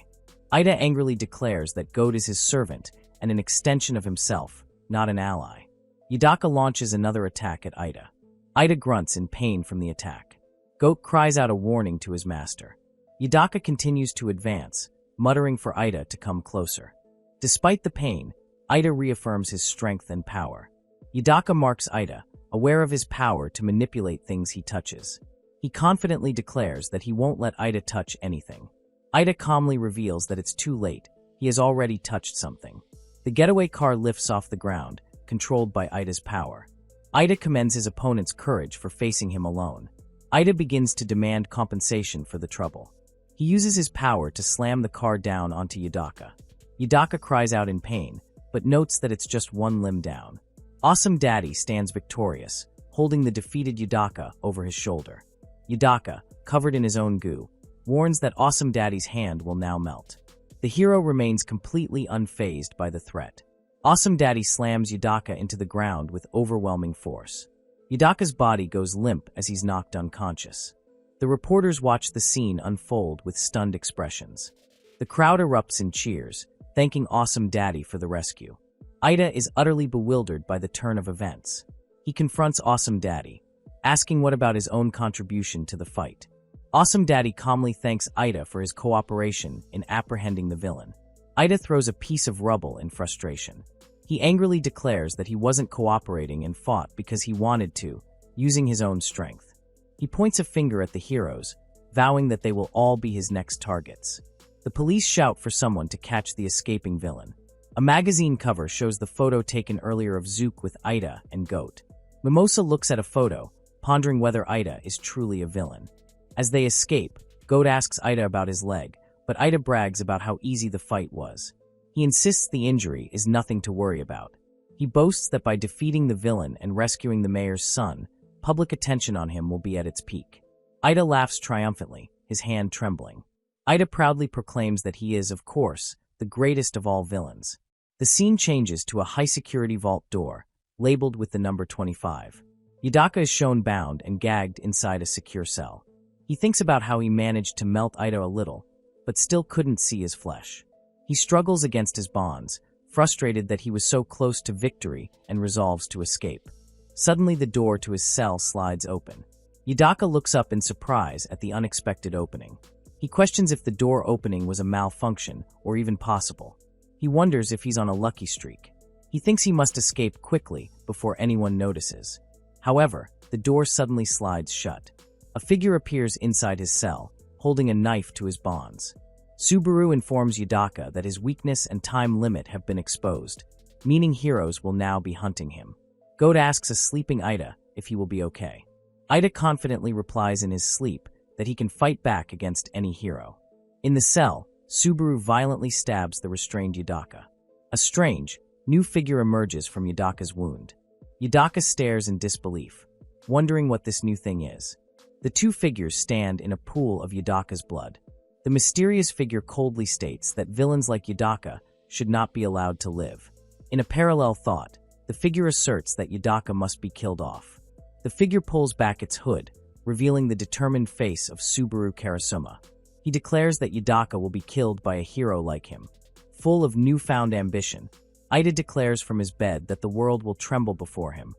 Ida angrily declares that Goat is his servant and an extension of himself, not an ally. Yudaka launches another attack at Ida. Ida grunts in pain from the attack. Goat cries out a warning to his master. Yudaka continues to advance, muttering for Ida to come closer. Despite the pain, Ida reaffirms his strength and power. Yudaka marks Ida, aware of his power to manipulate things he touches. He confidently declares that he won't let Ida touch anything. Ida calmly reveals that it's too late, he has already touched something. The getaway car lifts off the ground, controlled by Ida's power. Ida commends his opponent's courage for facing him alone. Ida begins to demand compensation for the trouble. He uses his power to slam the car down onto Yudaka. Yudaka cries out in pain, but notes that it's just one limb down. Awesome Daddy stands victorious, holding the defeated Yudaka over his shoulder. Yudaka, covered in his own goo, warns that Awesome Daddy's hand will now melt. The hero remains completely unfazed by the threat. Awesome Daddy slams Yudaka into the ground with overwhelming force. Yudaka's body goes limp as he's knocked unconscious. The reporters watch the scene unfold with stunned expressions. The crowd erupts in cheers, thanking Awesome Daddy for the rescue. Ida is utterly bewildered by the turn of events. He confronts Awesome Daddy, asking what about his own contribution to the fight. Awesome Daddy calmly thanks Ida for his cooperation in apprehending the villain. Ida throws a piece of rubble in frustration. He angrily declares that he wasn't cooperating and fought because he wanted to, using his own strength. He points a finger at the heroes, vowing that they will all be his next targets. The police shout for someone to catch the escaping villain. A magazine cover shows the photo taken earlier of Zook with Ida and Goat. Mimosa looks at a photo, pondering whether Ida is truly a villain. As they escape, Goat asks Ida about his leg, but Ida brags about how easy the fight was. He insists the injury is nothing to worry about. He boasts that by defeating the villain and rescuing the mayor's son, public attention on him will be at its peak. Ida laughs triumphantly, his hand trembling. Ida proudly proclaims that he is, of course, the greatest of all villains. The scene changes to a high-security vault door, labeled with the number 25. Yudaka is shown bound and gagged inside a secure cell. He thinks about how he managed to melt Ida a little, but still couldn't see his flesh. He struggles against his bonds, frustrated that he was so close to victory, and resolves to escape. Suddenly the door to his cell slides open. Yudaka looks up in surprise at the unexpected opening. He questions if the door opening was a malfunction or even possible. He wonders if he's on a lucky streak. He thinks he must escape quickly before anyone notices. However, the door suddenly slides shut. A figure appears inside his cell, holding a knife to his bonds. Subaru informs Yudaka that his weakness and time limit have been exposed, meaning heroes will now be hunting him. Goat asks a sleeping Ida if he will be okay. Ida confidently replies in his sleep that he can fight back against any hero. In the cell, Subaru violently stabs the restrained Yudaka. A strange, new figure emerges from Yudaka's wound. Yudaka stares in disbelief, wondering what this new thing is. The two figures stand in a pool of Yudaka's blood. The mysterious figure coldly states that villains like Yudaka should not be allowed to live. In a parallel thought, the figure asserts that Yudaka must be killed off. The figure pulls back its hood, revealing the determined face of Subaru Karasuma. He declares that Yudaka will be killed by a hero like him. Full of newfound ambition, Ida declares from his bed that the world will tremble before him,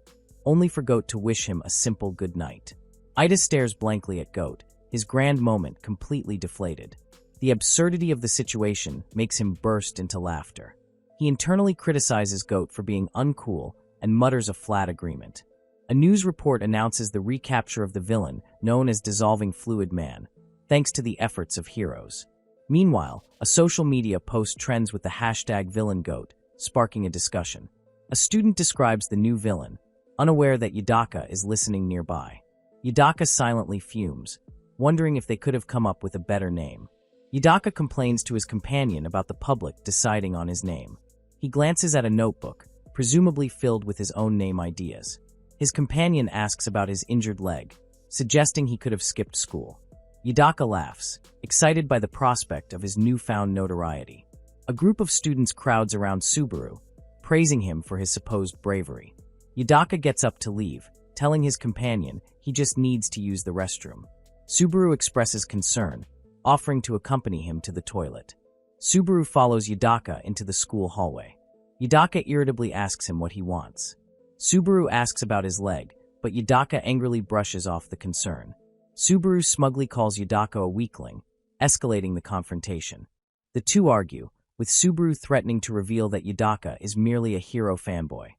only for Goat to wish him a simple good night. Ida stares blankly at Goat, his grand moment completely deflated. The absurdity of the situation makes him burst into laughter. He internally criticizes Goat for being uncool and mutters a flat agreement. A news report announces the recapture of the villain known as Dissolving Fluid Man, thanks to the efforts of heroes. Meanwhile, a social media post trends with the hashtag VillainGoat, sparking a discussion. A student describes the new villain, unaware that Yudaka is listening nearby. Yudaka silently fumes, wondering if they could have come up with a better name. Yudaka complains to his companion about the public deciding on his name. He glances at a notebook, presumably filled with his own name ideas. His companion asks about his injured leg, suggesting he could have skipped school. Yudaka laughs, excited by the prospect of his newfound notoriety. A group of students crowds around Subaru, praising him for his supposed bravery. Yudaka gets up to leave, telling his companion he just needs to use the restroom. Subaru expresses concern, offering to accompany him to the toilet. Subaru follows Yudaka into the school hallway. Yudaka irritably asks him what he wants. Subaru asks about his leg, but Yudaka angrily brushes off the concern. Subaru smugly calls Yudaka a weakling, escalating the confrontation. The two argue, with Subaru threatening to reveal that Yudaka is merely a hero fanboy.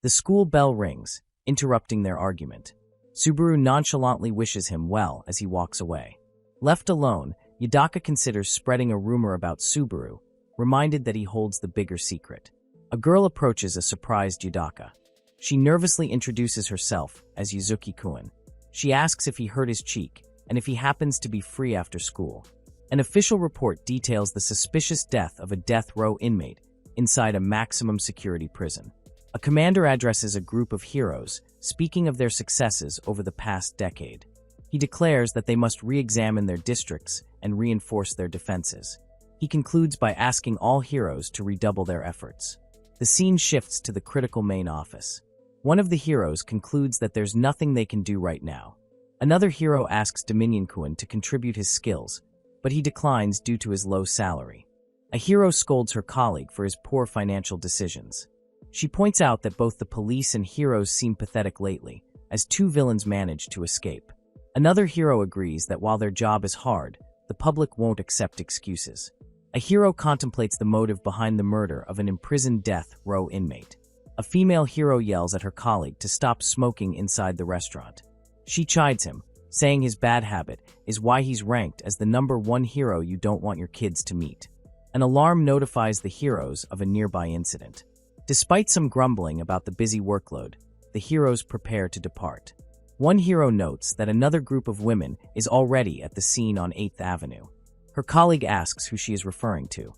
The school bell rings, interrupting their argument. Subaru nonchalantly wishes him well as he walks away. Left alone, Yudaka considers spreading a rumor about Subaru, reminded that he holds the bigger secret. A girl approaches a surprised Yudaka. She nervously introduces herself as Yuzuki-kun. She asks if he hurt his cheek and if he happens to be free after school. An official report details the suspicious death of a death row inmate inside a maximum security prison. A commander addresses a group of heroes, speaking of their successes over the past decade. He declares that they must re-examine their districts and reinforce their defenses. He concludes by asking all heroes to redouble their efforts. The scene shifts to the critical main office. One of the heroes concludes that there's nothing they can do right now. Another hero asks Dominion-kun to contribute his skills, but he declines due to his low salary. A hero scolds her colleague for his poor financial decisions. She points out that both the police and heroes seem pathetic lately, as two villains manage to escape. Another hero agrees that while their job is hard, the public won't accept excuses. A hero contemplates the motive behind the murder of an imprisoned death row inmate. A female hero yells at her colleague to stop smoking inside the restaurant. She chides him, saying his bad habit is why he's ranked as the #1 hero you don't want your kids to meet. An alarm notifies the heroes of a nearby incident. Despite some grumbling about the busy workload, the heroes prepare to depart. One hero notes that another group of women is already at the scene on 8th Avenue. Her colleague asks who she is referring to.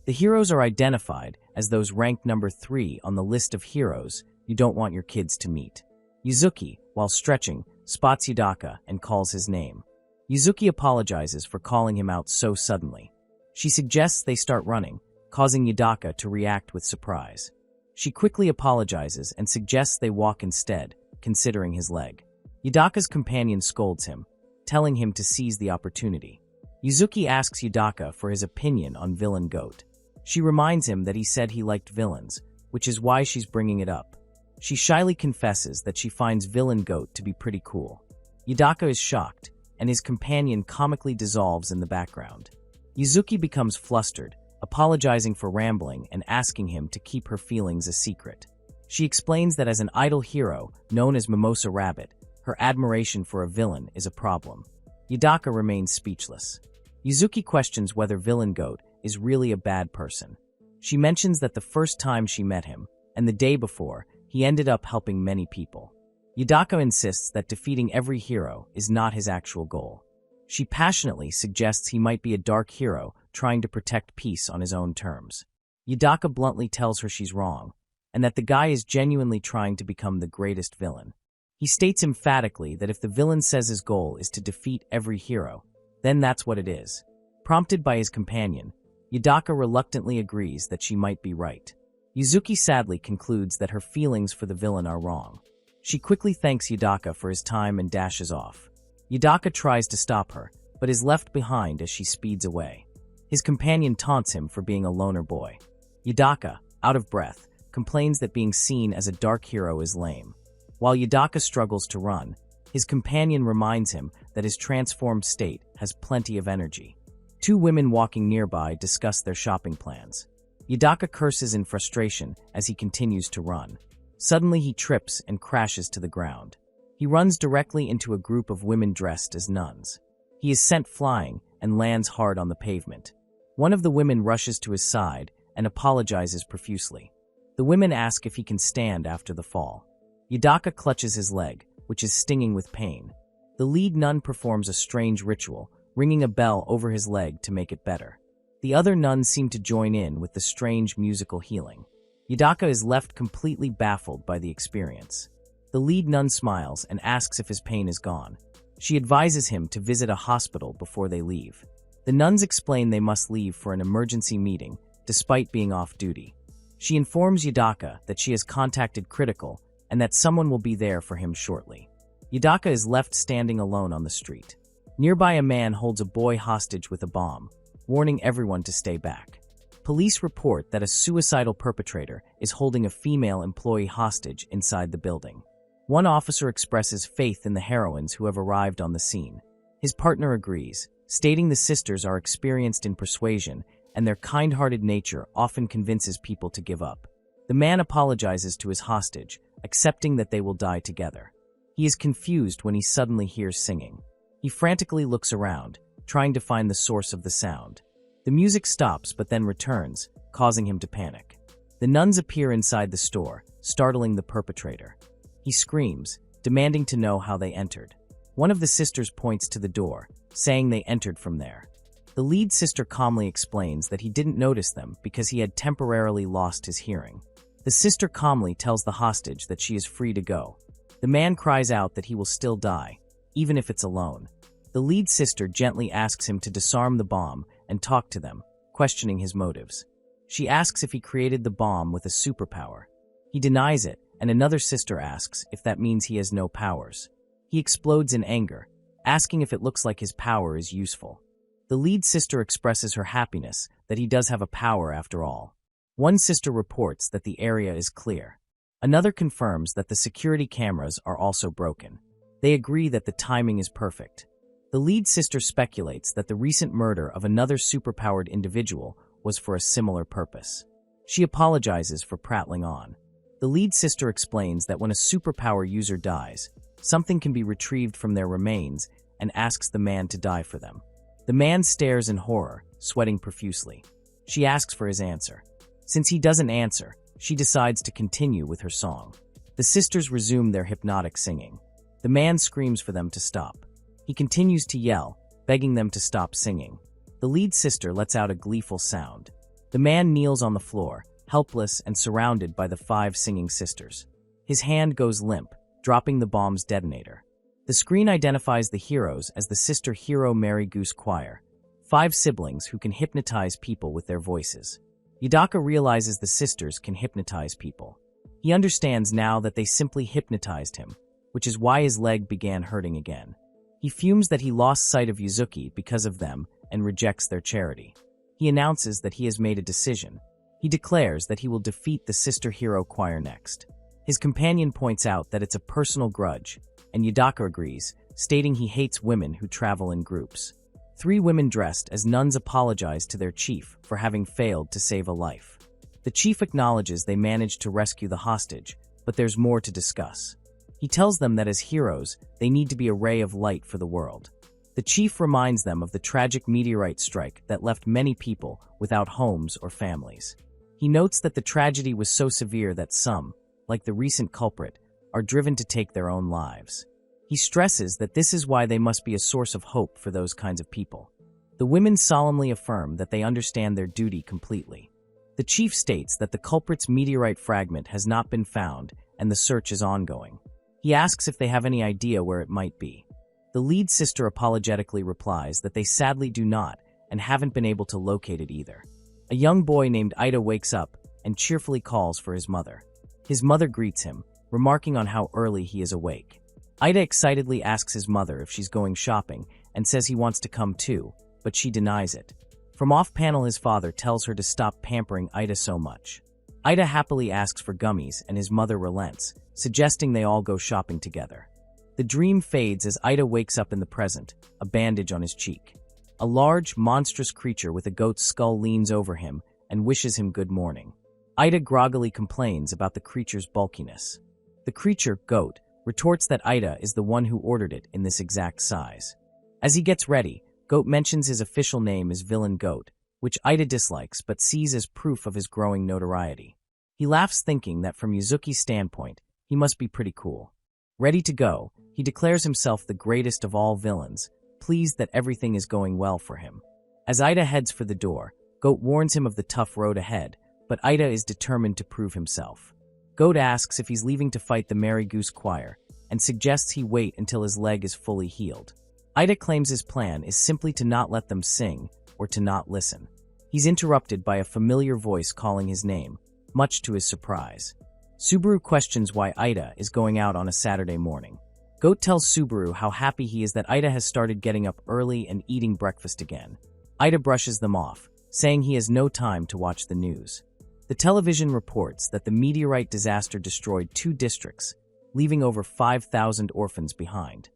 The heroes are identified as those ranked #3 on the list of heroes you don't want your kids to meet. Yuzuki, while stretching, spots Yudaka and calls his name. Yuzuki apologizes for calling him out so suddenly. She suggests they start running, causing Yudaka to react with surprise. She quickly apologizes and suggests they walk instead, considering his leg. Yudaka's companion scolds him, telling him to seize the opportunity. Yuzuki asks Yudaka for his opinion on Villain Goat. She reminds him that he said he liked villains, which is why she's bringing it up. She shyly confesses that she finds Villain Goat to be pretty cool. Yudaka is shocked, and his companion comically dissolves in the background. Yuzuki becomes flustered, apologizing for rambling and asking him to keep her feelings a secret. She explains that as an idol hero, known as Mimosa Rabbit, her admiration for a villain is a problem. Yudaka remains speechless. Yuzuki questions whether Villain Goat is really a bad person. She mentions that the first time she met him, and the day before, he ended up helping many people. Yudaka insists that defeating every hero is not his actual goal. She passionately suggests he might be a dark hero trying to protect peace on his own terms. Yudaka bluntly tells her she's wrong, and that the guy is genuinely trying to become the greatest villain. He states emphatically that if the villain says his goal is to defeat every hero, then that's what it is. Prompted by his companion, Yudaka reluctantly agrees that she might be right. Yuzuki sadly concludes that her feelings for the villain are wrong. She quickly thanks Yudaka for his time and dashes off. Yudaka tries to stop her, but is left behind as she speeds away. His companion taunts him for being a loner boy. Yudaka, out of breath, complains that being seen as a dark hero is lame. While Yudaka struggles to run, his companion reminds him that his transformed state has plenty of energy. Two women walking nearby discuss their shopping plans. Yudaka curses in frustration as he continues to run. Suddenly he trips and crashes to the ground. He runs directly into a group of women dressed as nuns. He is sent flying and lands hard on the pavement. One of the women rushes to his side and apologizes profusely. The women ask if he can stand after the fall. Yudaka clutches his leg, which is stinging with pain. The lead nun performs a strange ritual, ringing a bell over his leg to make it better. The other nuns seem to join in with the strange musical healing. Yudaka is left completely baffled by the experience. The lead nun smiles and asks if his pain is gone. She advises him to visit a hospital before they leave. The nuns explain they must leave for an emergency meeting, despite being off duty. She informs Yudaka that she has contacted Critical and that someone will be there for him shortly. Yudaka is left standing alone on the street. Nearby, a man holds a boy hostage with a bomb, warning everyone to stay back. Police report that a suicidal perpetrator is holding a female employee hostage inside the building. One officer expresses faith in the heroines who have arrived on the scene. His partner agrees, stating the sisters are experienced in persuasion and their kind-hearted nature often convinces people to give up. The man apologizes to his hostage, accepting that they will die together. He is confused when he suddenly hears singing. He frantically looks around, trying to find the source of the sound. The music stops but then returns, causing him to panic. The nuns appear inside the store, startling the perpetrator. He screams, demanding to know how they entered. One of the sisters points to the door, saying they entered from there. The lead sister calmly explains that he didn't notice them because he had temporarily lost his hearing. The sister calmly tells the hostage that she is free to go. The man cries out that he will still die, even if it's alone. The lead sister gently asks him to disarm the bomb and talk to them, questioning his motives. She asks if he created the bomb with a superpower. He denies it, and another sister asks if that means he has no powers. He explodes in anger, asking if it looks like his power is useful. The lead sister expresses her happiness that he does have a power after all. One sister reports that the area is clear. Another confirms that the security cameras are also broken. They agree that the timing is perfect. The lead sister speculates that the recent murder of another superpowered individual was for a similar purpose. She apologizes for prattling on. The lead sister explains that when a superpower user dies, something can be retrieved from their remains and asks the man to die for them. The man stares in horror, sweating profusely. She asks for his answer. Since he doesn't answer, she decides to continue with her song. The sisters resume their hypnotic singing. The man screams for them to stop. He continues to yell, begging them to stop singing. The lead sister lets out a gleeful sound. The man kneels on the floor, helpless and surrounded by the 5 singing sisters. His hand goes limp, dropping the bomb's detonator. The screen identifies the heroes as the Sister Hero Merry Goose Choir, 5 siblings who can hypnotize people with their voices. Yudaka realizes the sisters can hypnotize people. He understands now that they simply hypnotized him, which is why his leg began hurting again. He fumes that he lost sight of Yuzuki because of them and rejects their charity. He announces that he has made a decision. He declares that he will defeat the Sister Hero Choir next. His companion points out that it's a personal grudge, and Yudaka agrees, stating he hates women who travel in groups. 3 women dressed as nuns apologize to their chief for having failed to save a life. The chief acknowledges they managed to rescue the hostage, but there's more to discuss. He tells them that as heroes, they need to be a ray of light for the world. The chief reminds them of the tragic meteorite strike that left many people without homes or families. He notes that the tragedy was so severe that some, like the recent culprit, are driven to take their own lives. He stresses that this is why they must be a source of hope for those kinds of people. The women solemnly affirm that they understand their duty completely. The chief states that the culprit's meteorite fragment has not been found and the search is ongoing. He asks if they have any idea where it might be. The lead sister apologetically replies that they sadly do not and haven't been able to locate it either. A young boy named Ida wakes up and cheerfully calls for his mother. His mother greets him, remarking on how early he is awake. Ida excitedly asks his mother if she's going shopping and says he wants to come too, but she denies it. From off-panel, his father tells her to stop pampering Ida so much. Ida happily asks for gummies and his mother relents, suggesting they all go shopping together. The dream fades as Ida wakes up in the present, a bandage on his cheek. A large, monstrous creature with a goat's skull leans over him and wishes him good morning. Ida groggily complains about the creature's bulkiness. The creature, Goat, retorts that Ida is the one who ordered it in this exact size. As he gets ready, Goat mentions his official name is Villain Goat, which Ida dislikes but sees as proof of his growing notoriety. He laughs, thinking that from Yuzuki's standpoint, he must be pretty cool. Ready to go, he declares himself the greatest of all villains, pleased that everything is going well for him. As Ida heads for the door, Goat warns him of the tough road ahead, but Ida is determined to prove himself. Goat asks if he's leaving to fight the Merry Goose Choir, and suggests he wait until his leg is fully healed. Ida claims his plan is simply to not let them sing, or to not listen. He's interrupted by a familiar voice calling his name, much to his surprise. Subaru questions why Ida is going out on a Saturday morning. Goat tells Subaru how happy he is that Ida has started getting up early and eating breakfast again. Ida brushes them off, saying he has no time to watch the news. The television reports that the meteorite disaster destroyed 2 districts, leaving over 5,000 orphans behind.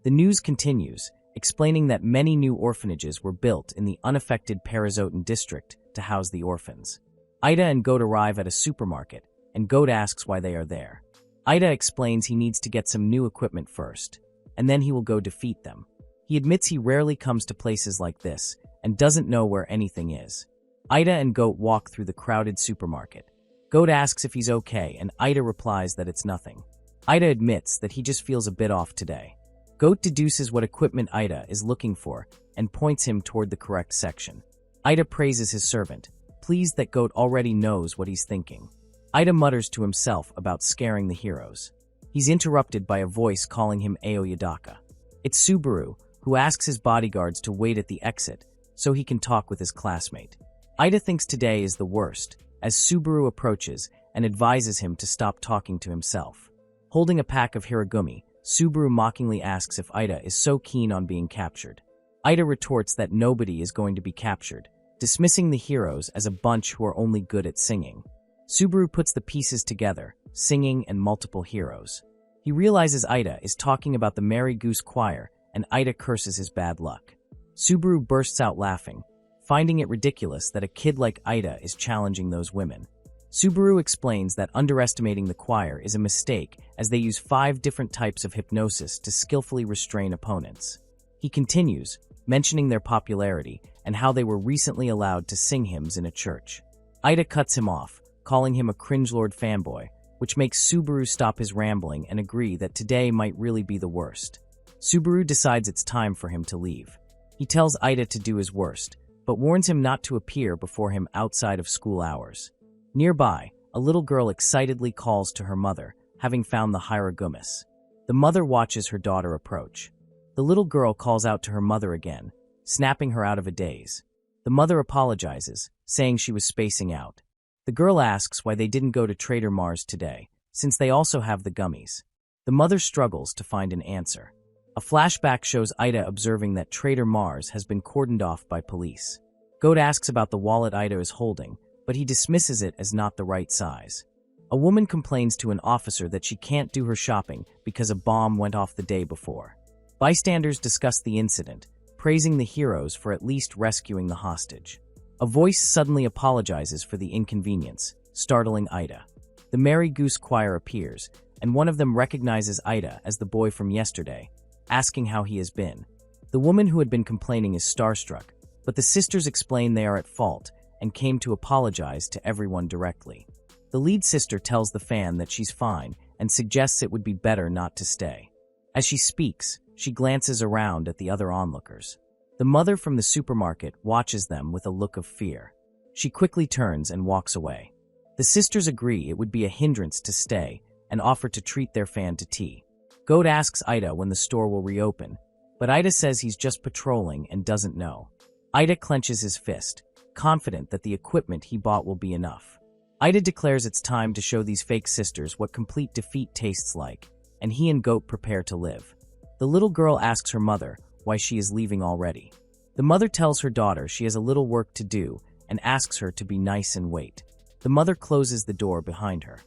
The news continues, explaining that many new orphanages were built in the unaffected Parazotan district to house the orphans. Ida and Goat arrive at a supermarket, and Goat asks why they are there. Ida explains he needs to get some new equipment first, and then he will go defeat them. He admits he rarely comes to places like this, and doesn't know where anything is. Ida and Goat walk through the crowded supermarket. Goat asks if he's okay, and Ida replies that it's nothing. Ida admits that he just feels a bit off today. Goat deduces what equipment Ida is looking for and points him toward the correct section. Ida praises his servant, pleased that Goat already knows what he's thinking. Ida mutters to himself about scaring the heroes. He's interrupted by a voice calling him Yudaka. It's Subaru, who asks his bodyguards to wait at the exit so he can talk with his classmate. Ida thinks today is the worst, as Subaru approaches and advises him to stop talking to himself. Holding a pack of hiragumi, Subaru mockingly asks if Ida is so keen on being captured. Ida retorts that nobody is going to be captured, dismissing the heroes as a bunch who are only good at singing. Subaru puts the pieces together, singing and multiple heroes. He realizes Ida is talking about the Merry Goose Choir, and Ida curses his bad luck. Subaru bursts out laughing, finding it ridiculous that a kid like Ida is challenging those women. Subaru explains that underestimating the choir is a mistake, as they use 5 different types of hypnosis to skillfully restrain opponents. He continues, mentioning their popularity and how they were recently allowed to sing hymns in a church. Ida cuts him off, calling him a cringelord fanboy, which makes Subaru stop his rambling and agree that today might really be the worst. Subaru decides it's time for him to leave. He tells Ida to do his worst, but warns him not to appear before him outside of school hours. Nearby, a little girl excitedly calls to her mother, having found the hierogumus. The mother watches her daughter approach. The little girl calls out to her mother again, snapping her out of a daze. The mother apologizes, saying she was spacing out. The girl asks why they didn't go to Trader Mars today, since they also have the gummies. The mother struggles to find an answer. A flashback shows Ida observing that Trader Mars has been cordoned off by police. Goat asks about the wallet Ida is holding, but he dismisses it as not the right size. A woman complains to an officer that she can't do her shopping because a bomb went off the day before. Bystanders discuss the incident, praising the heroes for at least rescuing the hostage. A voice suddenly apologizes for the inconvenience, startling Ida. The Merry Goose Choir appears, and one of them recognizes Ida as the boy from yesterday, asking how he has been. The woman who had been complaining is starstruck, but the sisters explain they are at fault and came to apologize to everyone directly. The lead sister tells the fan that she's fine and suggests it would be better not to stay. As she speaks, she glances around at the other onlookers. The mother from the supermarket watches them with a look of fear. She quickly turns and walks away. The sisters agree it would be a hindrance to stay and offer to treat their fan to tea. Goat asks Ida when the store will reopen, but Ida says he's just patrolling and doesn't know. Ida clenches his fist, confident that the equipment he bought will be enough. Ida declares it's time to show these fake sisters what complete defeat tastes like, and he and Goat prepare to live. The little girl asks her mother why she is leaving already. The mother tells her daughter she has a little work to do and asks her to be nice and wait. The mother closes the door behind her.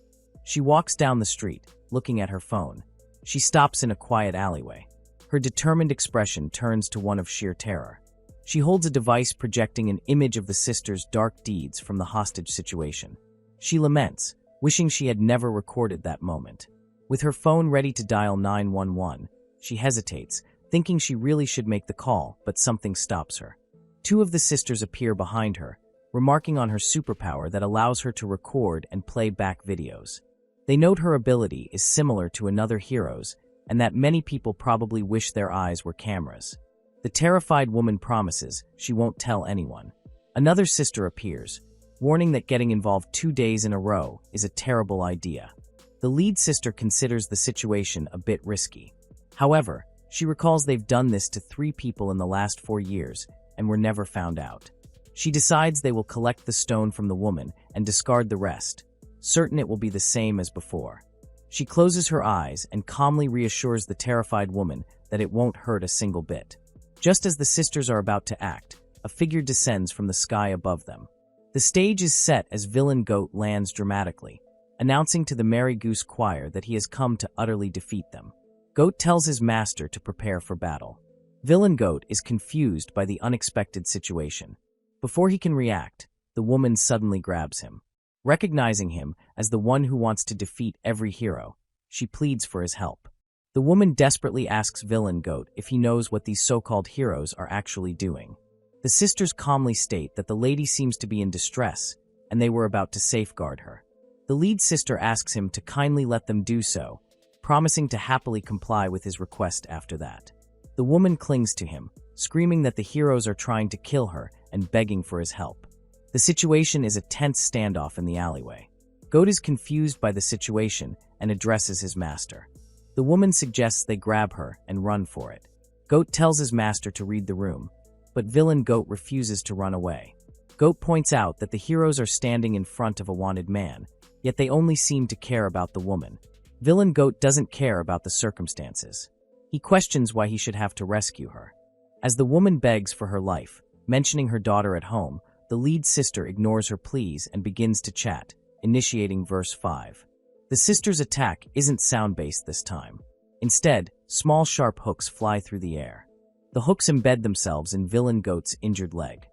She walks down the street, looking at her phone. She stops in a quiet alleyway. Her determined expression turns to one of sheer terror. She holds a device projecting an image of the sisters' dark deeds from the hostage situation. She laments, wishing she had never recorded that moment. With her phone ready to dial 911, she hesitates, thinking she really should make the call, but something stops her. Two of the sisters appear behind her, remarking on her superpower that allows her to record and play back videos. They note her ability is similar to another hero's, and that many people probably wish their eyes were cameras. The terrified woman promises she won't tell anyone. Another sister appears, warning that getting involved 2 days in a row is a terrible idea. The lead sister considers the situation a bit risky. However, she recalls they've done this to 3 people in the last 4 years and were never found out. She decides they will collect the stone from the woman and discard the rest, certain it will be the same as before. She closes her eyes and calmly reassures the terrified woman that it won't hurt a single bit. Just as the sisters are about to act, a figure descends from the sky above them. The stage is set as villain Goat lands dramatically, announcing to the Merry Goose Choir that he has come to utterly defeat them. Goat tells his master to prepare for battle. Villain Goat is confused by the unexpected situation. Before he can react, the woman suddenly grabs him. Recognizing him as the one who wants to defeat every hero, she pleads for his help. The woman desperately asks Villain Goat if he knows what these so-called heroes are actually doing. The sisters calmly state that the lady seems to be in distress, and they were about to safeguard her. The lead sister asks him to kindly let them do so, promising to happily comply with his request after that. The woman clings to him, screaming that the heroes are trying to kill her and begging for his help. The situation is a tense standoff in the alleyway. Goat is confused by the situation and addresses his master. The woman suggests they grab her and run for it. Goat tells his master to read the room, but Villain Goat refuses to run away. Goat points out that the heroes are standing in front of a wanted man, yet they only seem to care about the woman. Villain Goat doesn't care about the circumstances. He questions why he should have to rescue her. As the woman begs for her life, mentioning her daughter at home, the lead sister ignores her pleas and begins to chat, initiating verse 5. The sisters' attack isn't sound-based this time. Instead, small sharp hooks fly through the air. The hooks embed themselves in Villain Goat's injured leg.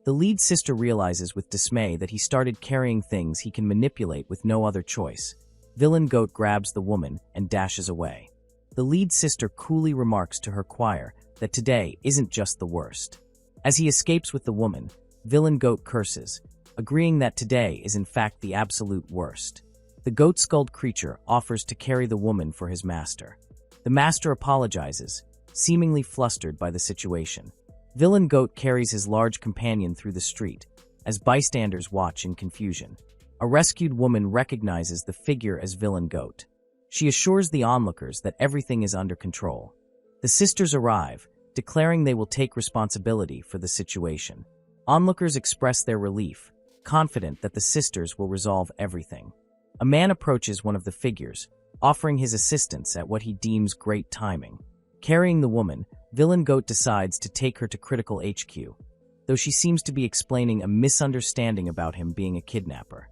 The lead sister realizes with dismay that he started carrying things he can manipulate with no other choice. Villain Goat grabs the woman and dashes away. The lead sister coolly remarks to her choir that today isn't just the worst. As he escapes with the woman, Villain Goat curses, agreeing that today is in fact the absolute worst. The goat-skulled creature offers to carry the woman for his master. The master apologizes, seemingly flustered by the situation. Villain Goat carries his large companion through the street, as bystanders watch in confusion. A rescued woman recognizes the figure as Villain Goat. She assures the onlookers that everything is under control. The sisters arrive, declaring they will take responsibility for the situation. Onlookers express their relief, confident that the sisters will resolve everything. A man approaches one of the figures, offering his assistance at what he deems great timing. Carrying the woman, Villain Goat decides to take her to Critical HQ, though she seems to be explaining a misunderstanding about him being a kidnapper.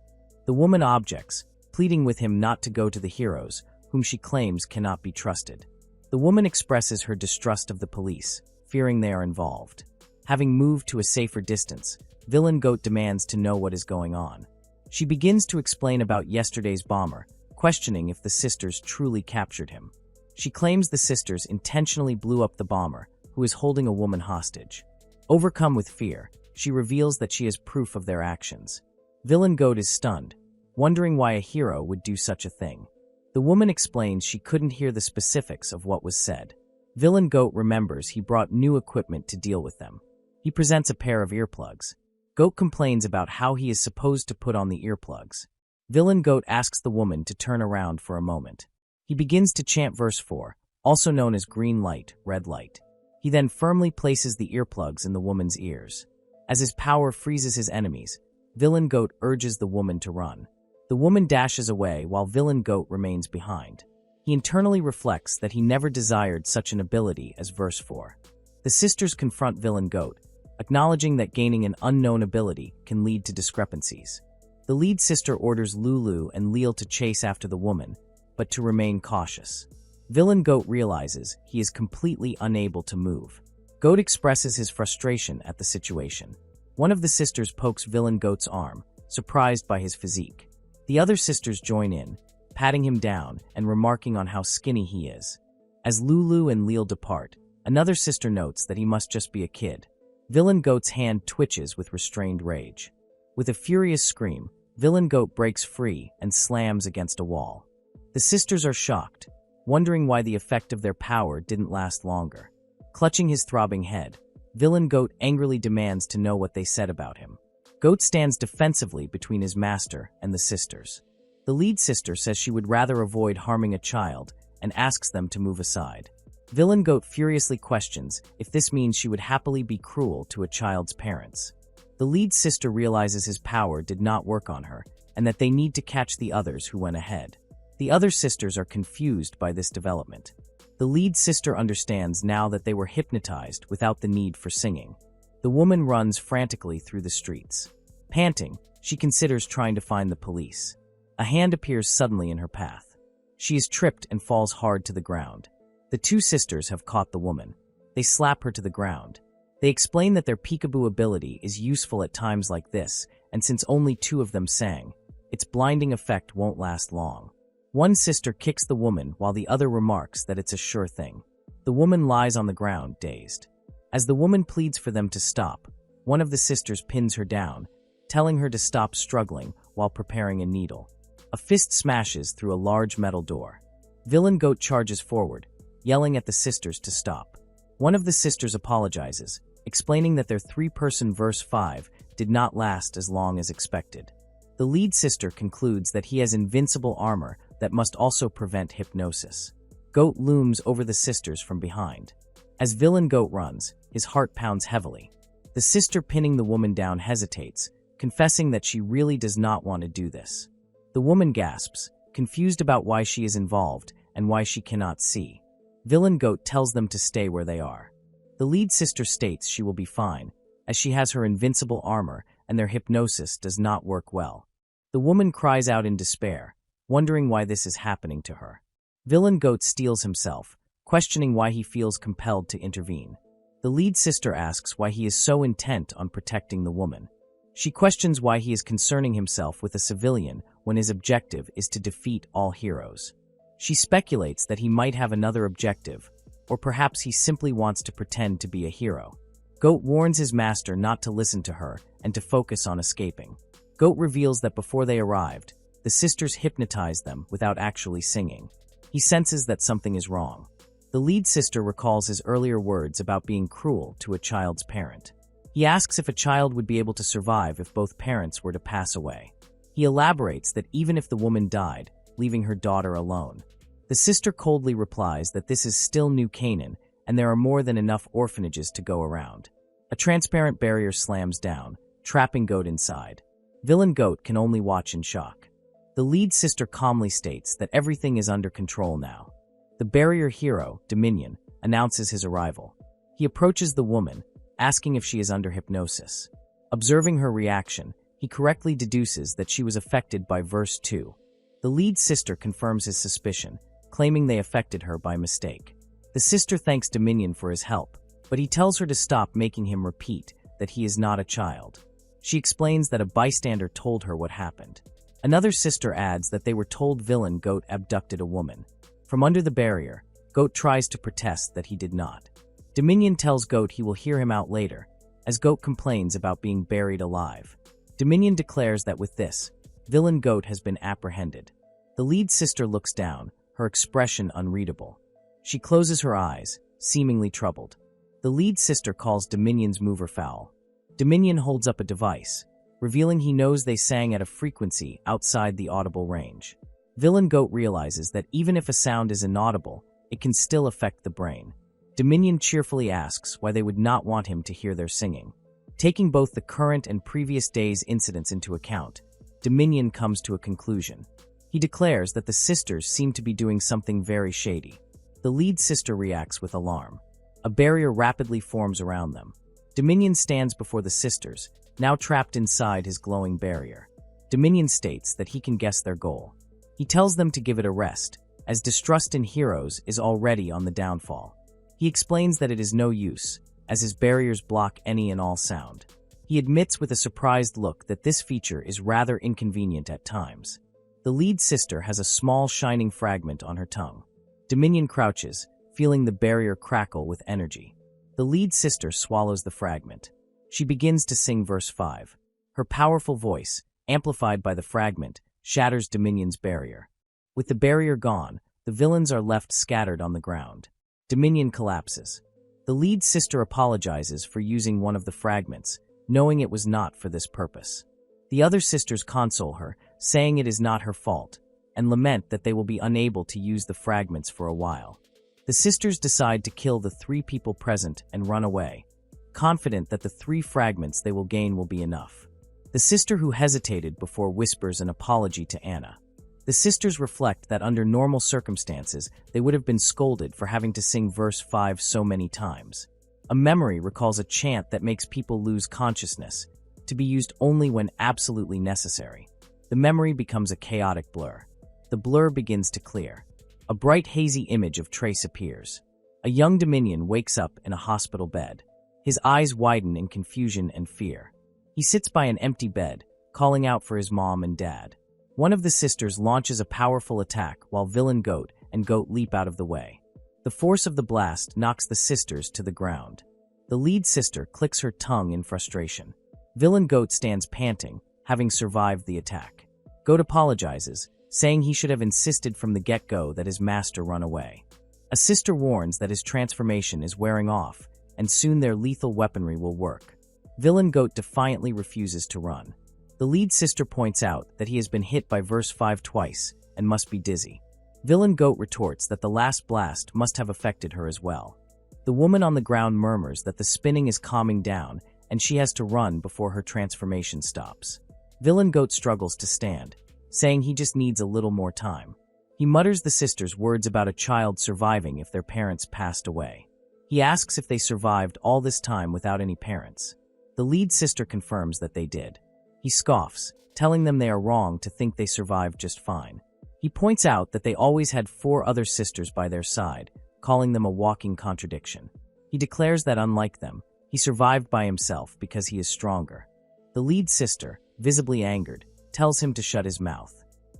The woman objects, pleading with him not to go to the heroes, whom she claims cannot be trusted. The woman expresses her distrust of the police, fearing they are involved. Having moved to a safer distance, Villain Goat demands to know what is going on. She begins to explain about yesterday's bomber, questioning if the sisters truly captured him. She claims the sisters intentionally blew up the bomber, who is holding a woman hostage. Overcome with fear, she reveals that she has proof of their actions. Villain Goat is stunned, wondering why a hero would do such a thing. The woman explains she couldn't hear the specifics of what was said. Villain Goat remembers he brought new equipment to deal with them. He presents a pair of earplugs. Goat complains about how he is supposed to put on the earplugs. Villain Goat asks the woman to turn around for a moment. He begins to chant verse 4, also known as green light, red light. He then firmly places the earplugs in the woman's ears. As his power freezes his enemies, Villain Goat urges the woman to run. The woman dashes away while Villain Goat remains behind. He internally reflects that he never desired such an ability as verse 4. The sisters confront Villain Goat, acknowledging that gaining an unknown ability can lead to discrepancies. The lead sister orders Lulu and Leal to chase after the woman, but to remain cautious. Villain Goat realizes he is completely unable to move. Goat expresses his frustration at the situation. One of the sisters pokes Villain Goat's arm, surprised by his physique. The other sisters join in, patting him down and remarking on how skinny he is. As Lulu and Leal depart, another sister notes that he must just be a kid. Villain Goat's hand twitches with restrained rage. With a furious scream, Villain Goat breaks free and slams against a wall. The sisters are shocked, wondering why the effect of their power didn't last longer. Clutching his throbbing head, Villain Goat angrily demands to know what they said about him. Goat stands defensively between his master and the sisters. The lead sister says she would rather avoid harming a child and asks them to move aside. Villain Goat furiously questions if this means she would happily be cruel to a child's parents. The lead sister realizes his power did not work on her and that they need to catch the others who went ahead. The other sisters are confused by this development. The lead sister understands now that they were hypnotized without the need for singing. The woman runs frantically through the streets. Panting, she considers trying to find the police. A hand appears suddenly in her path. She is tripped and falls hard to the ground. The two sisters have caught the woman. They slap her to the ground. They explain that their peekaboo ability is useful at times like this, and since only two of them sang, its blinding effect won't last long. One sister kicks the woman while the other remarks that it's a sure thing. The woman lies on the ground, dazed. As the woman pleads for them to stop, one of the sisters pins her down, telling her to stop struggling while preparing a needle. A fist smashes through a large metal door. Villain Goat charges forward, yelling at the sisters to stop. One of the sisters apologizes, explaining that their three-person verse 5 did not last as long as expected. The lead sister concludes that he has invincible armor that must also prevent hypnosis. Goat looms over the sisters from behind. As Villain Goat runs, his heart pounds heavily. The sister pinning the woman down hesitates, confessing that she really does not want to do this. The woman gasps, confused about why she is involved and why she cannot see. Villain Goat tells them to stay where they are. The lead sister states she will be fine, as she has her invincible armor and their hypnosis does not work well. The woman cries out in despair, wondering why this is happening to her. Villain Goat steels himself, questioning why he feels compelled to intervene. The lead sister asks why he is so intent on protecting the woman. She questions why he is concerning himself with a civilian when his objective is to defeat all heroes. She speculates that he might have another objective, or perhaps he simply wants to pretend to be a hero. Goat warns his master not to listen to her and to focus on escaping. Goat reveals that before they arrived, the sisters hypnotized them without actually singing. He senses that something is wrong. The lead sister recalls his earlier words about being cruel to a child's parent. He asks if a child would be able to survive if both parents were to pass away. He elaborates that even if the woman died, leaving her daughter alone, The sister coldly replies that this is still New Canaan and there are more than enough orphanages to go around. A transparent barrier slams down, trapping Goat inside. Villain Goat can only watch in shock. The lead sister calmly states that everything is under control now. The barrier hero, Dominion, announces his arrival. He approaches the woman, asking if she is under hypnosis. Observing her reaction, he correctly deduces that she was affected by verse 2. The lead sister confirms his suspicion, claiming they affected her by mistake. The sister thanks Dominion for his help, but he tells her to stop making him repeat that he is not a child. She explains that a bystander told her what happened. Another sister adds that they were told Villain Goat abducted a woman. From under the barrier, Goat tries to protest that he did not. Dominion tells Goat he will hear him out later, as Goat complains about being buried alive. Dominion declares that with this, Villain Goat has been apprehended. The lead sister looks down, her expression unreadable. She closes her eyes, seemingly troubled. The lead sister calls Dominion's mover foul. Dominion holds up a device, revealing he knows they sang at a frequency outside the audible range. Villain Goat realizes that even if a sound is inaudible, it can still affect the brain. Dominion cheerfully asks why they would not want him to hear their singing. Taking both the current and previous day's incidents into account, Dominion comes to a conclusion. He declares that the sisters seem to be doing something very shady. The lead sister reacts with alarm. A barrier rapidly forms around them. Dominion stands before the sisters, now trapped inside his glowing barrier. Dominion states that he can guess their goal. He tells them to give it a rest, as distrust in heroes is already on the downfall. He explains that it is no use, as his barriers block any and all sound. He admits with a surprised look that this feature is rather inconvenient at times. The lead sister has a small shining fragment on her tongue. Dominion crouches, feeling the barrier crackle with energy. The lead sister swallows the fragment. She begins to sing verse 5. Her powerful voice, amplified by the fragment, shatters Dominion's barrier. With the barrier gone, the villains are left scattered on the ground. Dominion collapses. The lead sister apologizes for using one of the fragments, knowing it was not for this purpose. The other sisters console her, saying it is not her fault, and lament that they will be unable to use the fragments for a while. The sisters decide to kill the 3 people present and run away, confident that the 3 fragments they will gain will be enough. The sister who hesitated before whispers an apology to Anna. The sisters reflect that under normal circumstances, they would have been scolded for having to sing verse 5 so many times. A memory recalls a chant that makes people lose consciousness, to be used only when absolutely necessary. The memory becomes a chaotic blur. The blur begins to clear. A bright hazy image of Trace appears. A young Dominion wakes up in a hospital bed. His eyes widen in confusion and fear. He sits by an empty bed, calling out for his mom and dad. One of the sisters launches a powerful attack while Villain Goat and Goat leap out of the way. The force of the blast knocks the sisters to the ground. The lead sister clicks her tongue in frustration. Villain Goat stands panting, having survived the attack. Goat apologizes, saying he should have insisted from the get-go that his master run away. A sister warns that his transformation is wearing off, and soon their lethal weaponry will work. Villain Goat defiantly refuses to run. The lead sister points out that he has been hit by verse 5 twice and must be dizzy. Villain Goat retorts that the last blast must have affected her as well. The woman on the ground murmurs that the spinning is calming down and she has to run before her transformation stops. Villain Goat struggles to stand, saying he just needs a little more time. He mutters the sisters' words about a child surviving if their parents passed away. He asks if they survived all this time without any parents. The lead sister confirms that they did. He scoffs, telling them they are wrong to think they survived just fine. He points out that they always had 4 other sisters by their side, calling them a walking contradiction. He declares that unlike them, he survived by himself because he is stronger. The lead sister, visibly angered, tells him to shut his mouth.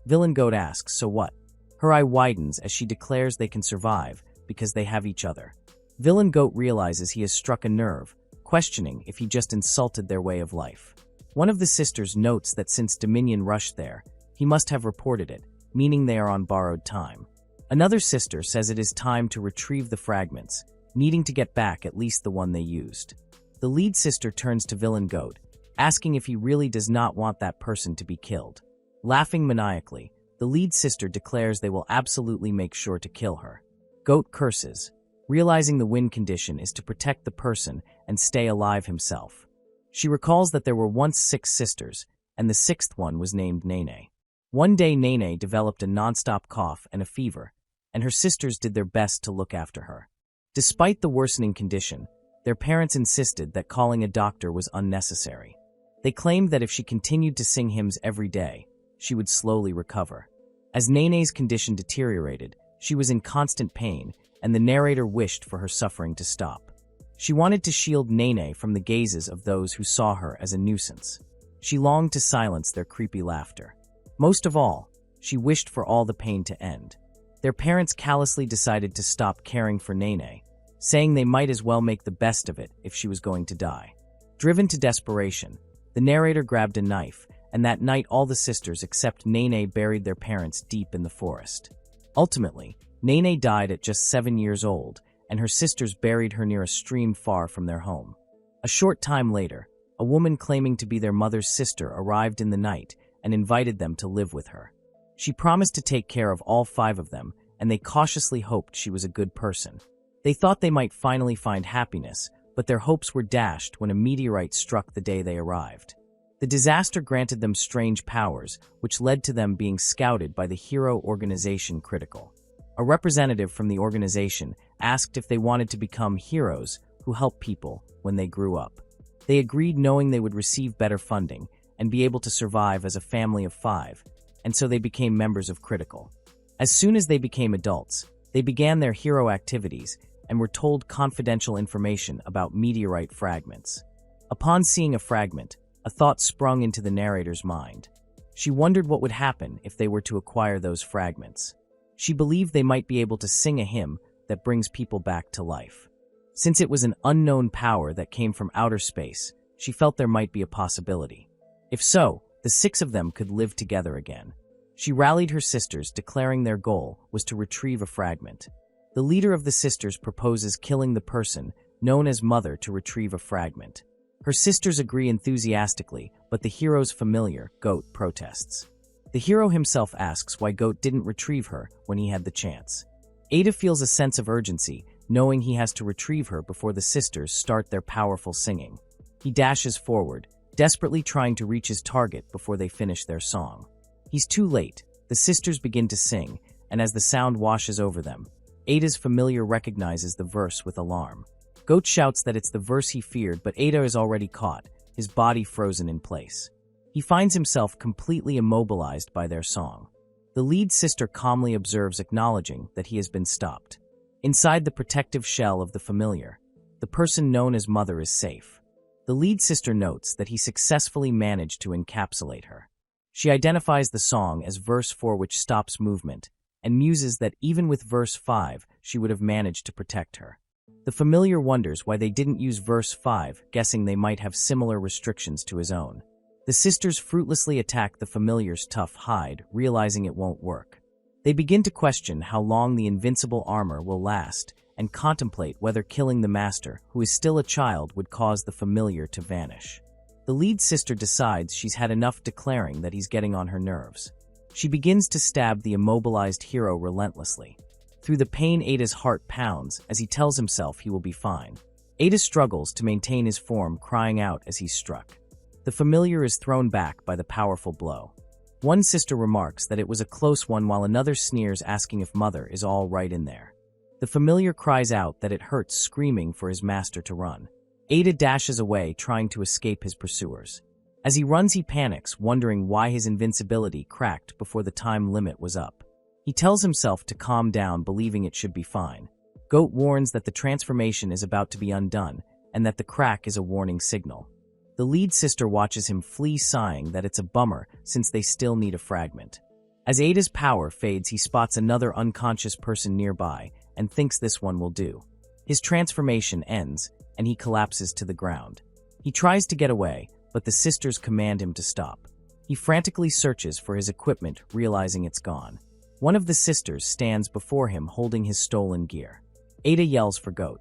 Villain Goat asks, so what? Her eye widens as she declares they can survive because they have each other. Villain Goat realizes he has struck a nerve, questioning if he just insulted their way of life. One of the sisters notes that since Dominion rushed there, he must have reported it, meaning they are on borrowed time. Another sister says it is time to retrieve the fragments, needing to get back at least the one they used. The lead sister turns to Villain Goat, asking if he really does not want that person to be killed. Laughing maniacally, The lead sister declares they will absolutely make sure to kill her. Goat curses, realizing the win condition is to protect the person and stay alive himself. She recalls that there were once 6 sisters, and the 6th one was named Nene. One day Nene developed a nonstop cough and a fever, and her sisters did their best to look after her. Despite the worsening condition, their parents insisted that calling a doctor was unnecessary. They claimed that if she continued to sing hymns every day, she would slowly recover. As Nene's condition deteriorated, she was in constant pain, and the narrator wished for her suffering to stop. She wanted to shield Nene from the gazes of those who saw her as a nuisance. She longed to silence their creepy laughter. Most of all, she wished for all the pain to end. Their parents callously decided to stop caring for Nene, saying they might as well make the best of it if she was going to die. Driven to desperation, the narrator grabbed a knife, and that night all the sisters except Nene buried their parents deep in the forest. Ultimately, Nene died at just 7 years old, and her sisters buried her near a stream far from their home. A short time later, a woman claiming to be their mother's sister arrived in the night and invited them to live with her. She promised to take care of all 5 of them, and they cautiously hoped she was a good person. They thought they might finally find happiness, but their hopes were dashed when a meteorite struck the day they arrived. The disaster granted them strange powers, which led to them being scouted by the hero organization Critical. A representative from the organization asked if they wanted to become heroes who help people when they grew up. They agreed, knowing they would receive better funding and be able to survive as a family of 5, and so they became members of Critical. As soon as they became adults, they began their hero activities and were told confidential information about meteorite fragments. Upon seeing a fragment, a thought sprung into the narrator's mind. She wondered what would happen if they were to acquire those fragments. She believed they might be able to sing a hymn that brings people back to life. Since it was an unknown power that came from outer space, she felt there might be a possibility. If so, the 6 of them could live together again. She rallied her sisters, declaring their goal was to retrieve a fragment. The leader of the sisters proposes killing the person known as Mother to retrieve a fragment. Her sisters agree enthusiastically, but the hero's familiar, Goat, protests. The hero himself asks why Goat didn't retrieve her when he had the chance. Ada feels a sense of urgency, knowing he has to retrieve her before the sisters start their powerful singing. He dashes forward, desperately trying to reach his target before they finish their song. He's too late. The sisters begin to sing, and as the sound washes over them, Ada's familiar recognizes the verse with alarm. Goat shouts that it's the verse he feared, but Ada is already caught, his body frozen in place. He finds himself completely immobilized by their song. The lead sister calmly observes, acknowledging that he has been stopped. Inside the protective shell of the familiar, the person known as Mother is safe. The lead sister notes that he successfully managed to encapsulate her. She identifies the song as verse 4, which stops movement, and muses that even with verse 5, she would have managed to protect her. The familiar wonders why they didn't use verse 5, guessing they might have similar restrictions to his own. The sisters fruitlessly attack the familiar's tough hide, realizing it won't work. They begin to question how long the invincible armor will last and contemplate whether killing the master, who is still a child, would cause the familiar to vanish. The lead sister decides she's had enough, declaring that he's getting on her nerves. She begins to stab the immobilized hero relentlessly. Through the pain, Ada's heart pounds as he tells himself he will be fine. Ada struggles to maintain his form, crying out as he's struck. The familiar is thrown back by the powerful blow. One sister remarks that it was a close one, while another sneers, asking if Mother is all right in there. The familiar cries out that it hurts, screaming for his master to run. Ada dashes away, trying to escape his pursuers. As he runs, he panics, wondering why his invincibility cracked before the time limit was up. He tells himself to calm down, believing it should be fine. Goat warns that the transformation is about to be undone, and that the crack is a warning signal. The lead sister watches him flee, sighing that it's a bummer since they still need a fragment. As Ada's power fades, he spots another unconscious person nearby and thinks this one will do. His transformation ends, and he collapses to the ground. He tries to get away, but the sisters command him to stop. He frantically searches for his equipment, realizing it's gone. One of the sisters stands before him holding his stolen gear. Ada yells for Goat.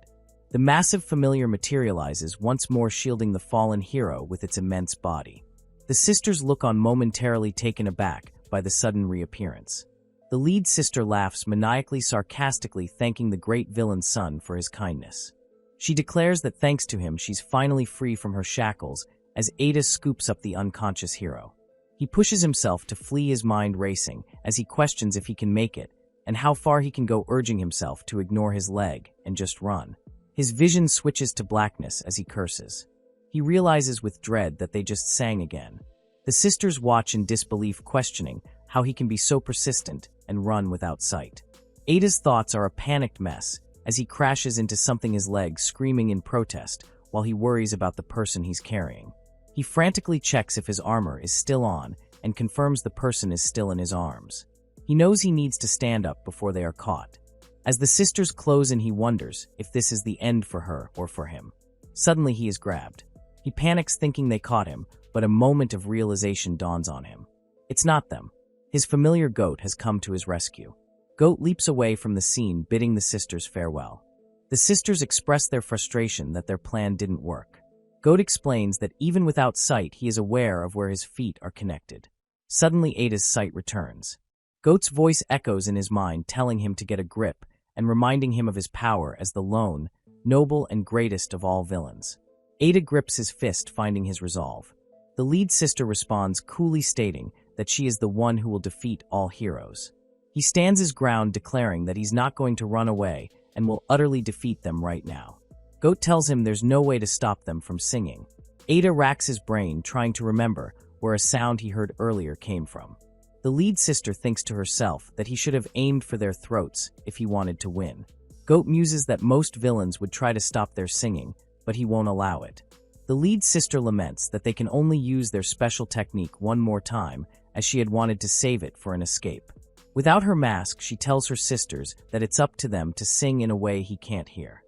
The massive familiar materializes once more, shielding the fallen hero with its immense body. The sisters look on, momentarily taken aback, by the sudden reappearance. The lead sister laughs maniacally sarcastically, thanking the great villain's son for his kindness. She declares that thanks to him she's finally free from her shackles as Ada scoops up the unconscious hero. He pushes himself to flee, his mind racing as he questions if he can make it and how far he can go, urging himself to ignore his leg and just run. His vision switches to blackness as he curses. He realizes with dread that they just sang again. The sisters watch in disbelief, questioning how he can be so persistent and run without sight. Ada's thoughts are a panicked mess as he crashes into something, his leg screaming in protest while he worries about the person he's carrying. He frantically checks if his armor is still on and confirms the person is still in his arms. He knows he needs to stand up before they are caught. As the sisters close in, he wonders if this is the end for her or for him. Suddenly he is grabbed. He panics, thinking they caught him, but a moment of realization dawns on him. It's not them. His familiar Goat has come to his rescue. Goat leaps away from the scene, bidding the sisters farewell. The sisters express their frustration that their plan didn't work. Goat explains that even without sight, he is aware of where his feet are connected. Suddenly Ada's sight returns. Goat's voice echoes in his mind, telling him to get a grip and reminding him of his power as the lone, noble, and greatest of all villains. Ada grips his fist, finding his resolve. The lead sister responds, coolly stating that she is the one who will defeat all heroes. He stands his ground, declaring that he's not going to run away and will utterly defeat them right now. Goat tells him there's no way to stop them from singing. Ada racks his brain, trying to remember where a sound he heard earlier came from. The lead sister thinks to herself that he should have aimed for their throats if he wanted to win. Goat muses that most villains would try to stop their singing, but he won't allow it. The lead sister laments that they can only use their special technique one more time, as she had wanted to save it for an escape. Without her mask, she tells her sisters that it's up to them to sing in a way he can't hear.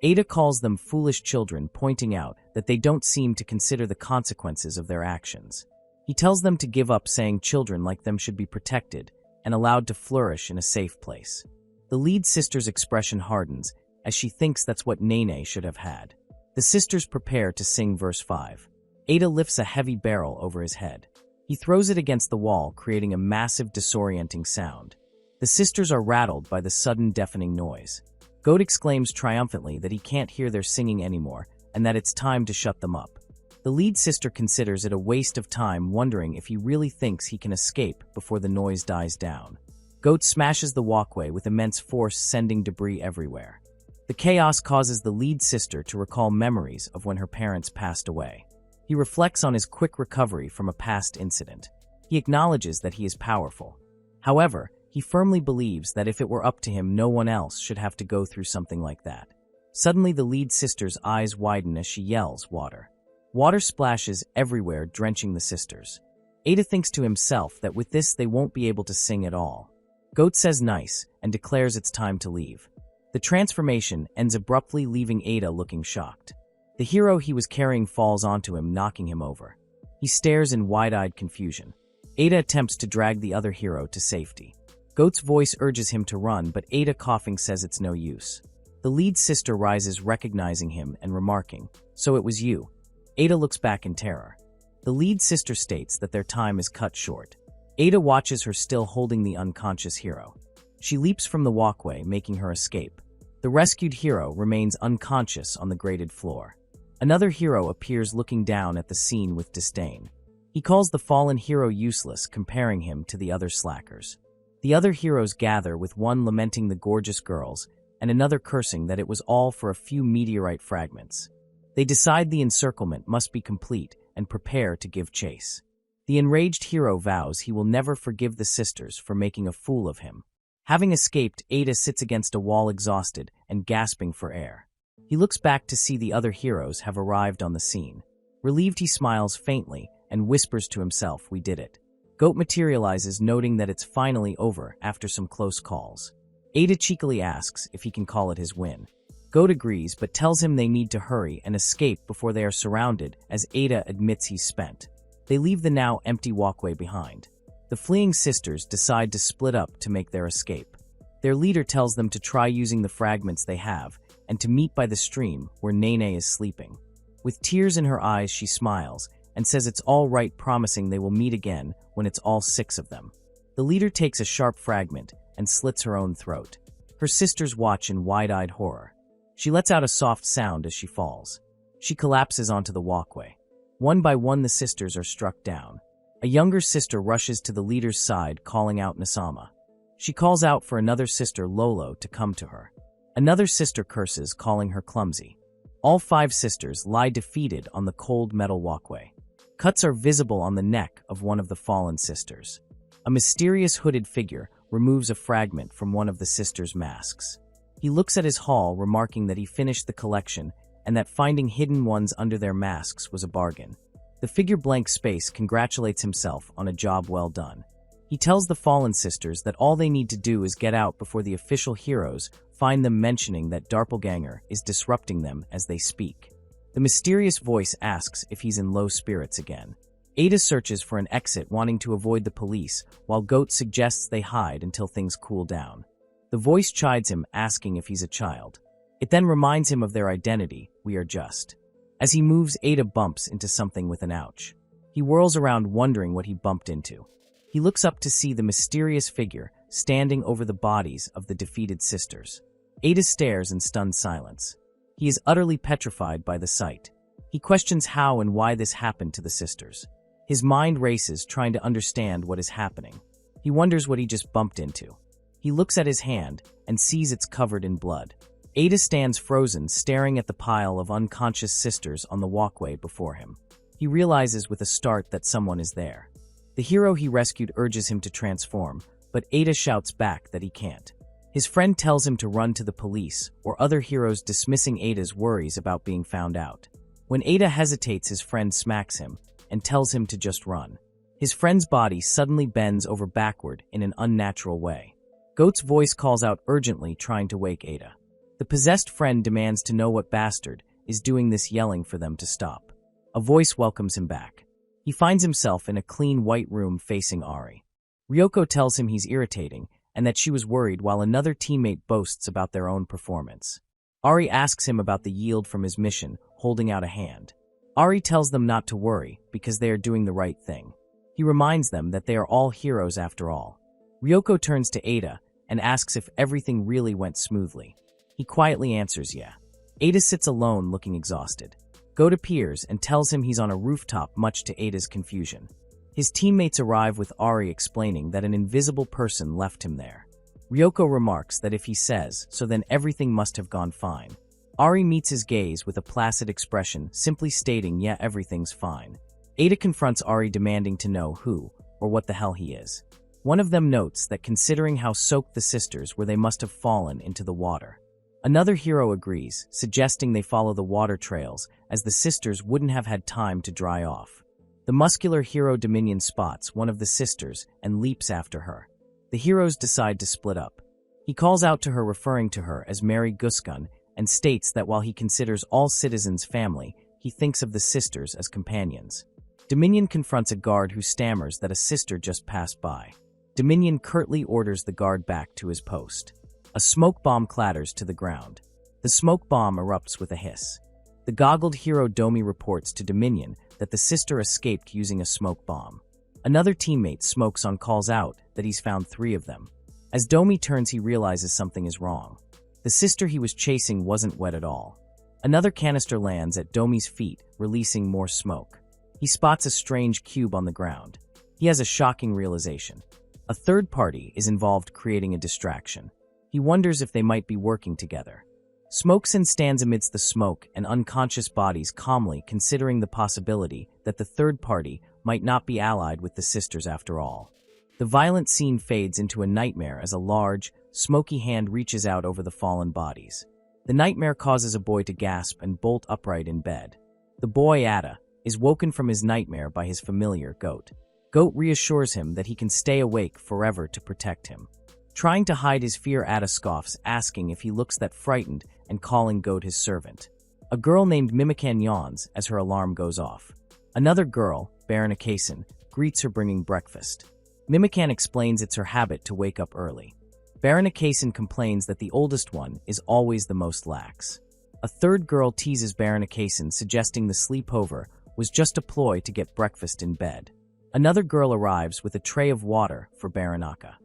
Ada calls them foolish children, pointing out that they don't seem to consider the consequences of their actions. He tells them to give up, saying children like them should be protected and allowed to flourish in a safe place. The lead sister's expression hardens as she thinks that's what Nene should have had. The sisters prepare to sing verse 5. Ada lifts a heavy barrel over his head. He throws it against the wall, creating a massive, disorienting sound. The sisters are rattled by the sudden, deafening noise. Goat exclaims triumphantly that he can't hear their singing anymore and that it's time to shut them up. The lead sister considers it a waste of time, wondering if he really thinks he can escape before the noise dies down. Goat smashes the walkway with immense force, sending debris everywhere. The chaos causes the lead sister to recall memories of when her parents passed away. He reflects on his quick recovery from a past incident. He acknowledges that he is powerful. However, he firmly believes that if it were up to him, no one else should have to go through something like that. Suddenly, the lead sister's eyes widen as she yells, "Water!" Water splashes everywhere, drenching the sisters. Ada thinks to himself that with this they won't be able to sing at all. Goat says nice and declares it's time to leave. The transformation ends abruptly, leaving Ada looking shocked. The hero he was carrying falls onto him, knocking him over. He stares in wide-eyed confusion. Ada attempts to drag the other hero to safety. Goat's voice urges him to run, but Ada, coughing, says it's no use. The lead sister rises, recognizing him and remarking, "So it was you." Ada looks back in terror. The lead sister states that their time is cut short. Ada watches her, still holding the unconscious hero. She leaps from the walkway, making her escape. The rescued hero remains unconscious on the grated floor. Another hero appears, looking down at the scene with disdain. He calls the fallen hero useless, comparing him to the other slackers. The other heroes gather, with one lamenting the gorgeous girls and another cursing that it was all for a few meteorite fragments. They decide the encirclement must be complete and prepare to give chase. The enraged hero vows he will never forgive the sisters for making a fool of him. Having escaped, Ada sits against a wall, exhausted and gasping for air. He looks back to see the other heroes have arrived on the scene. Relieved, he smiles faintly and whispers to himself, "We did it." Goat materializes, noting that it's finally over after some close calls. Ada cheekily asks if he can call it his win. Goat agrees, but tells him they need to hurry and escape before they are surrounded, as Ada admits he's spent. They leave the now empty walkway behind. The fleeing sisters decide to split up to make their escape. Their leader tells them to try using the fragments they have and to meet by the stream where Nene is sleeping. With tears in her eyes, she smiles and says it's all right, promising they will meet again when it's all 6 of them. The leader takes a sharp fragment and slits her own throat. Her sisters watch in wide-eyed horror. She lets out a soft sound as she falls. She collapses onto the walkway. One by one, the sisters are struck down. A younger sister rushes to the leader's side, calling out Nasama. She calls out for another sister, Lolo, to come to her. Another sister curses, calling her clumsy. All 5 sisters lie defeated on the cold metal walkway. Cuts are visible on the neck of one of the fallen sisters. A mysterious hooded figure removes a fragment from one of the sisters' masks. He looks at his haul, remarking that he finished the collection and that finding hidden ones under their masks was a bargain. The figure blank space congratulates himself on a job well done. He tells the fallen sisters that all they need to do is get out before the official heroes find them, mentioning that Doppelganger is disrupting them as they speak. The mysterious voice asks if he's in low spirits again. Ada searches for an exit, wanting to avoid the police, while Goat suggests they hide until things cool down. The voice chides him, asking if he's a child. It then reminds him of their identity: we are just. As he moves, Ada bumps into something with an ouch. He whirls around, wondering what he bumped into. He looks up to see the mysterious figure standing over the bodies of the defeated sisters. Ada stares in stunned silence. He is utterly petrified by the sight. He questions how and why this happened to the sisters. His mind races, trying to understand what is happening. He wonders what he just bumped into. He looks at his hand and sees it's covered in blood. Ada stands frozen, staring at the pile of unconscious sisters on the walkway before him. He realizes with a start that someone is there. The hero he rescued urges him to transform, but Ada shouts back that he can't. His friend tells him to run to the police or other heroes, dismissing Ada's worries about being found out. When Ada hesitates, his friend smacks him and tells him to just run. His friend's body suddenly bends over backward in an unnatural way. Goat's voice calls out urgently, trying to wake Ada. The possessed friend demands to know what bastard is doing this, yelling for them to stop. A voice welcomes him back. He finds himself in a clean white room facing Ari. Ryoko tells him he's irritating and that she was worried, while another teammate boasts about their own performance. Ari asks him about the yield from his mission, holding out a hand. Ari tells them not to worry because they are doing the right thing. He reminds them that they are all heroes after all. Ryoko turns to Ada and asks if everything really went smoothly. He quietly answers yeah. Ada sits alone, looking exhausted. Goat appears and tells him he's on a rooftop, much to Ada's confusion. His teammates arrive, with Ari explaining that an invisible person left him there. Ryoko remarks that if he says so, then everything must have gone fine. Ari meets his gaze with a placid expression, simply stating yeah, everything's fine. Ada confronts Ari, demanding to know who or what the hell he is. One of them notes that considering how soaked the sisters were, they must have fallen into the water. Another hero agrees, suggesting they follow the water trails, as the sisters wouldn't have had time to dry off. The muscular hero Dominion spots one of the sisters and leaps after her. The heroes decide to split up. He calls out to her, referring to her as Mary Gusgun, and states that while he considers all citizens family, he thinks of the sisters as companions. Dominion confronts a guard who stammers that a sister just passed by. Dominion curtly orders the guard back to his post. A smoke bomb clatters to the ground. The smoke bomb erupts with a hiss. The goggled hero Domi reports to Dominion that the sister escaped using a smoke bomb. Another teammate, Smokeson, calls out that he's found 3 of them. As Domi turns, he realizes something is wrong. The sister he was chasing wasn't wet at all. Another canister lands at Domi's feet, releasing more smoke. He spots a strange cube on the ground. He has a shocking realization. A third party is involved, creating a distraction. He wonders if they might be working together. Smokeson stands amidst the smoke and unconscious bodies, calmly considering the possibility that the third party might not be allied with the sisters after all. The violent scene fades into a nightmare as a large, smoky hand reaches out over the fallen bodies. The nightmare causes a boy to gasp and bolt upright in bed. The boy, Ada, is woken from his nightmare by his familiar, Goat. Goat reassures him that he can stay awake forever to protect him. Trying to hide his fear, Ada scoffs, asking if he looks that frightened and calling Goat his servant. A girl named Mimikan yawns as her alarm goes off. Another girl, Baranakasen, greets her, bringing breakfast. Mimikan explains it's her habit to wake up early. Baranakasen complains that the oldest one is always the most lax. A third girl teases Baranakasen, suggesting the sleepover was just a ploy to get breakfast in bed. Another girl arrives with a tray of water for Baranaka.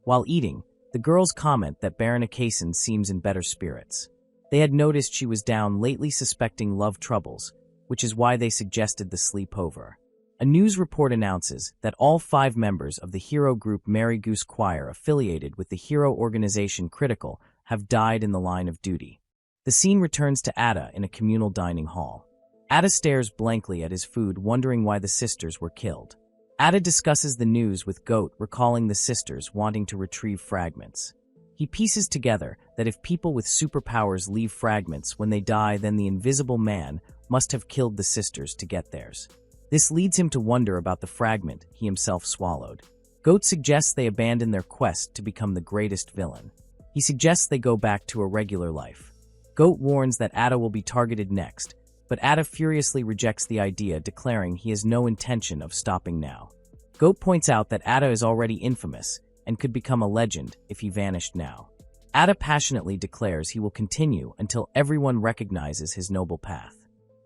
While eating, the girls comment that Baranakasen seems in better spirits. They had noticed she was down lately, suspecting love troubles, which is why they suggested the sleepover. A news report announces that all 5 members of the hero group Mary Goose Choir affiliated with the hero organization Critical have died in the line of duty. The scene returns to Ada in a communal dining hall. Ada stares blankly at his food, wondering why the sisters were killed. Ada discusses the news with Goat, recalling the sisters wanting to retrieve fragments. He pieces together that if people with superpowers leave fragments when they die, then the Invisible Man must have killed the sisters to get theirs. This leads him to wonder about the fragment he himself swallowed. Goat suggests they abandon their quest to become the greatest villain. He suggests they go back to a regular life. Goat warns that Ada will be targeted next, but Ada furiously rejects the idea, declaring he has no intention of stopping now. Goat points out that Ada is already infamous and could become a legend if he vanished now. Ada passionately declares he will continue until everyone recognizes his noble path.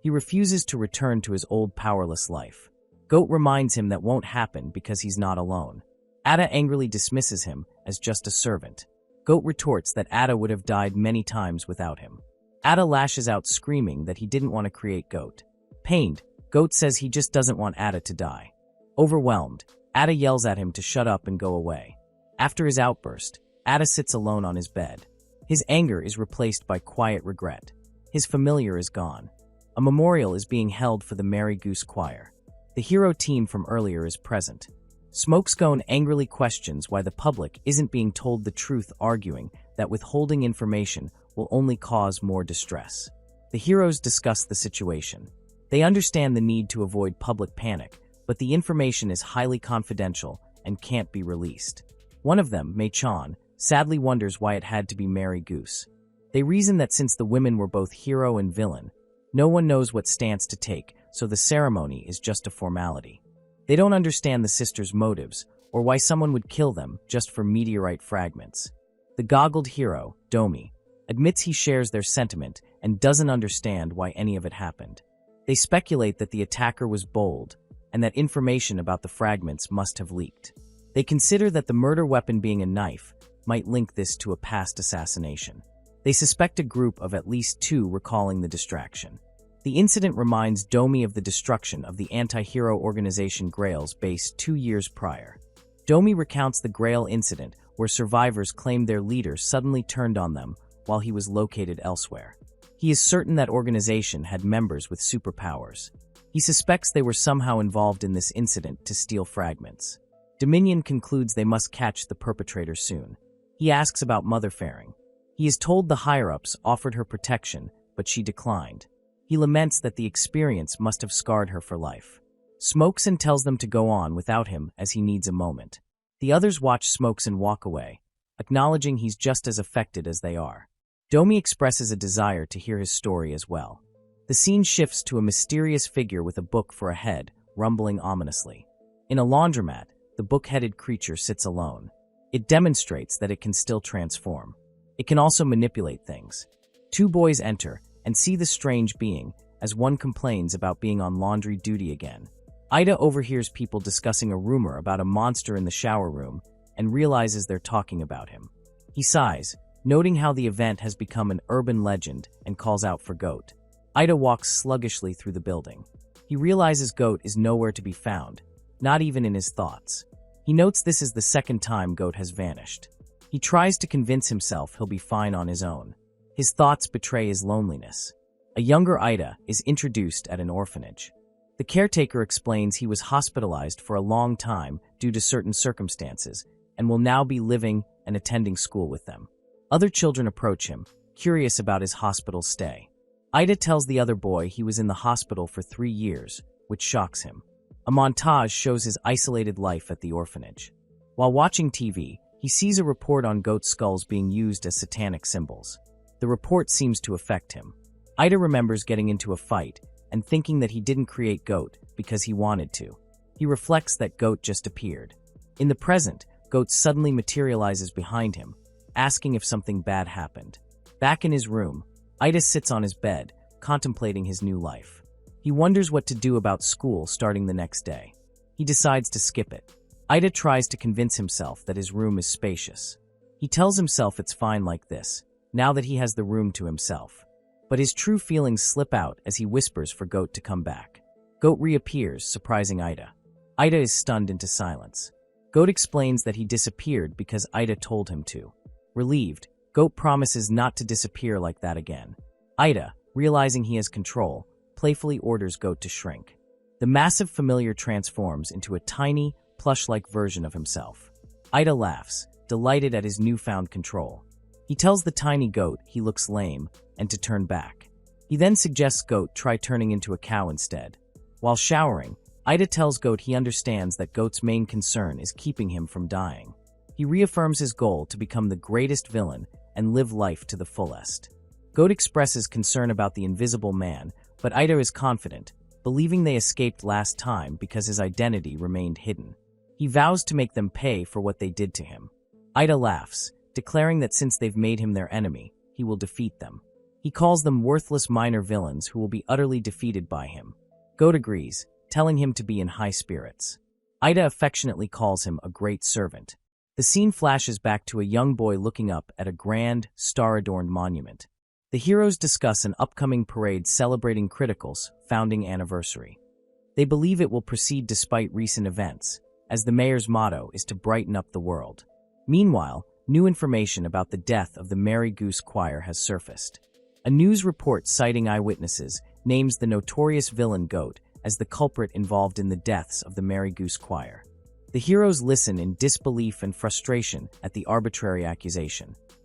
He refuses to return to his old powerless life. Goat reminds him that won't happen because he's not alone. Ada angrily dismisses him as just a servant. Goat retorts that Ada would have died many times without him. Ada lashes out, screaming that he didn't want to create Goat. Pained, Goat says he just doesn't want Ada to die. Overwhelmed, Ada yells at him to shut up and go away. After his outburst, Ada sits alone on his bed. His anger is replaced by quiet regret. His familiar is gone. A memorial is being held for the Mary Goose Choir. The hero team from earlier is present. Smokescone angrily questions why the public isn't being told the truth, arguing that withholding information will only cause more distress. The heroes discuss the situation. They understand the need to avoid public panic, but the information is highly confidential and can't be released. One of them, Mei-chan, sadly wonders why it had to be Mary Goose. They reason that since the women were both hero and villain, no one knows what stance to take, so the ceremony is just a formality. They don't understand the sisters' motives, or why someone would kill them just for meteorite fragments. The goggled hero, Domi, admits he shares their sentiment and doesn't understand why any of it happened. They speculate that the attacker was bold, and that information about the fragments must have leaked. They consider that the murder weapon being a knife might link this to a past assassination. They suspect a group of at least 2 recalling the distraction. The incident reminds Domi of the destruction of the anti-hero organization Grail's base 2 years prior. Domi recounts the Grail incident where survivors claimed their leader suddenly turned on them while he was located elsewhere. He is certain that organization had members with superpowers. He suspects they were somehow involved in this incident to steal fragments. Dominion concludes they must catch the perpetrator soon. He asks about Mother faring. He is told the higher-ups offered her protection, but she declined. He laments that the experience must have scarred her for life. Smokeson tells them to go on without him as he needs a moment. The others watch Smokeson walk away, acknowledging he's just as affected as they are. Domi expresses a desire to hear his story as well. The scene shifts to a mysterious figure with a book for a head, rumbling ominously. In a laundromat, the book-headed creature sits alone. It demonstrates that it can still transform. It can also manipulate things. 2 boys enter and see the strange being as one complains about being on laundry duty again. Ida overhears people discussing a rumor about a monster in the shower room and realizes they're talking about him. He sighs, noting how the event has become an urban legend, and calls out for Goat. Ida walks sluggishly through the building. He realizes Goat is nowhere to be found, not even in his thoughts. He notes this is the 2nd time Goat has vanished. He tries to convince himself he'll be fine on his own. His thoughts betray his loneliness. A younger Ida is introduced at an orphanage. The caretaker explains he was hospitalized for a long time due to certain circumstances and will now be living and attending school with them. Other children approach him, curious about his hospital stay. Ida tells the other boy he was in the hospital for 3 years, which shocks him. A montage shows his isolated life at the orphanage. While watching TV, he sees a report on goat skulls being used as satanic symbols. The report seems to affect him. Ida remembers getting into a fight and thinking that he didn't create Goat because he wanted to. He reflects that Goat just appeared. In the present, Goat suddenly materializes behind him, asking if something bad happened. Back in his room, Ida sits on his bed, contemplating his new life. He wonders what to do about school starting the next day. He decides to skip it. Ida tries to convince himself that his room is spacious. He tells himself it's fine like this, now that he has the room to himself. But his true feelings slip out as he whispers for Goat to come back. Goat reappears, surprising Ida. Ida is stunned into silence. Goat explains that he disappeared because Ida told him to. Relieved, Goat promises not to disappear like that again. Ida, realizing he has control, playfully orders Goat to shrink. The massive familiar transforms into a tiny, plush-like version of himself. Ida laughs, delighted at his newfound control. He tells the tiny Goat he looks lame and to turn back. He then suggests Goat try turning into a cow instead. While showering, Ida tells Goat he understands that Goat's main concern is keeping him from dying. He reaffirms his goal to become the greatest villain and live life to the fullest. Goat expresses concern about the invisible man, but Ida is confident, believing they escaped last time because his identity remained hidden. He vows to make them pay for what they did to him. Ida laughs, declaring that since they've made him their enemy, he will defeat them. He calls them worthless minor villains who will be utterly defeated by him. Goat agrees, telling him to be in high spirits. Ida affectionately calls him a great servant. The scene flashes back to a young boy looking up at a grand, star-adorned monument. The heroes discuss an upcoming parade celebrating Critical's founding anniversary. They believe it will proceed despite recent events, as the mayor's motto is to brighten up the world. Meanwhile, new information about the death of the Merry Goose Choir has surfaced. A news report citing eyewitnesses names the notorious villain Goat as the culprit involved in the deaths of the Merry Goose Choir. The heroes listen in disbelief and frustration at the arbitrary accusation.